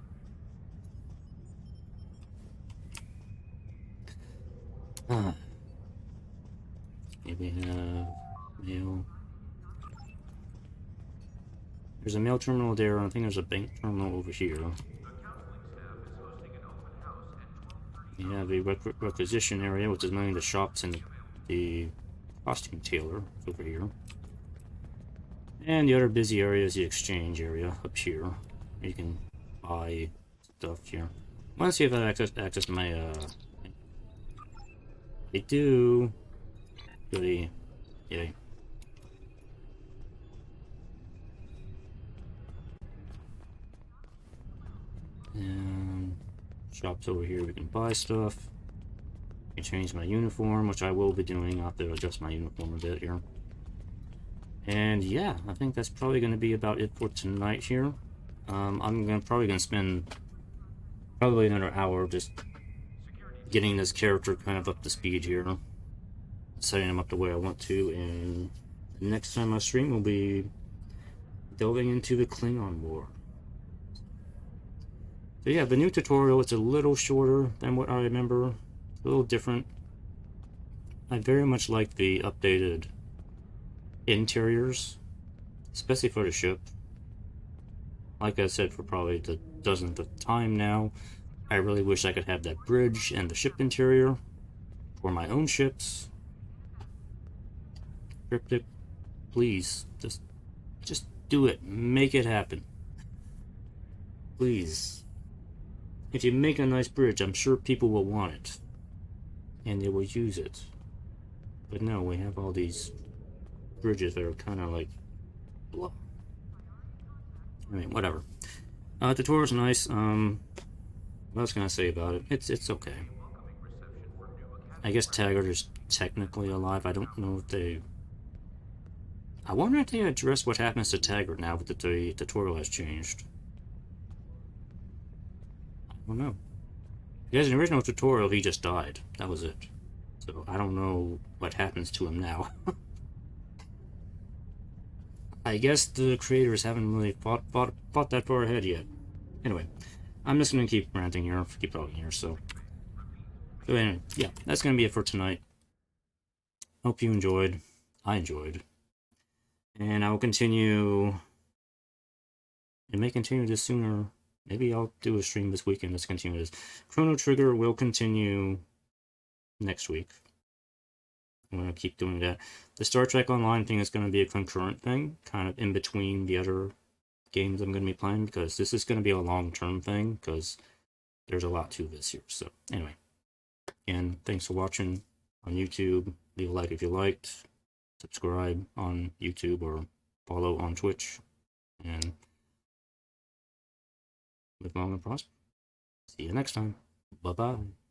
Here we have mail. There's a mail terminal there, and I think there's a bank terminal over here. We have a requisition area, which is mainly the shops and the costume tailor over here. And the other busy area is the exchange area up here. You can buy stuff here. I want to see if I have access to my, I do. Goody. Yay. And shops over here, we can buy stuff. I can change my uniform, which I will be doing. I'll have to adjust my uniform a bit here. And yeah, I think that's probably going to be about it for tonight here. I'm probably going to spend probably another hour just getting this character kind of up to speed here. Setting him up the way I want to, and the next time I stream we'll be delving into the Klingon War. So yeah, the new tutorial, it's a little shorter than what I remember, a little different. I very much like the updated interiors, especially for the ship. Like I said, for probably the dozenth time now, I really wish I could have that bridge and the ship interior for my own ships. Cryptic, please, just do it. Make it happen. Please. If you make a nice bridge, I'm sure people will want it. and they will use it. But no, we have all these bridges that are kind of like blah. I mean, whatever. The tutorial's nice. What else can I say about it? It's okay. I guess Taggart is technically alive. I don't know if they... I wonder if they address what happens to Taggart now that the tutorial has changed. I don't know. Because in the original tutorial, he just died. That was it. So I don't know what happens to him now. I guess the creators haven't really thought that far ahead yet. Anyway, I'm just gonna keep ranting here, keep talking here, so anyway, yeah, that's gonna be it for tonight. Hope you enjoyed. I enjoyed. And I will continue. It may continue this sooner. Maybe I'll do a stream this weekend. Let's continue this. Chrono Trigger will continue next week. I'm going to keep doing that. The Star Trek Online thing is going to be a concurrent thing, kind of in between the other games I'm going to be playing, because this is going to be a long-term thing, because there's a lot to this here. So, anyway. Again, thanks for watching on YouTube. Leave a like if you liked. Subscribe on YouTube or follow on Twitch. And live long and prosper. See you next time. Bye-bye.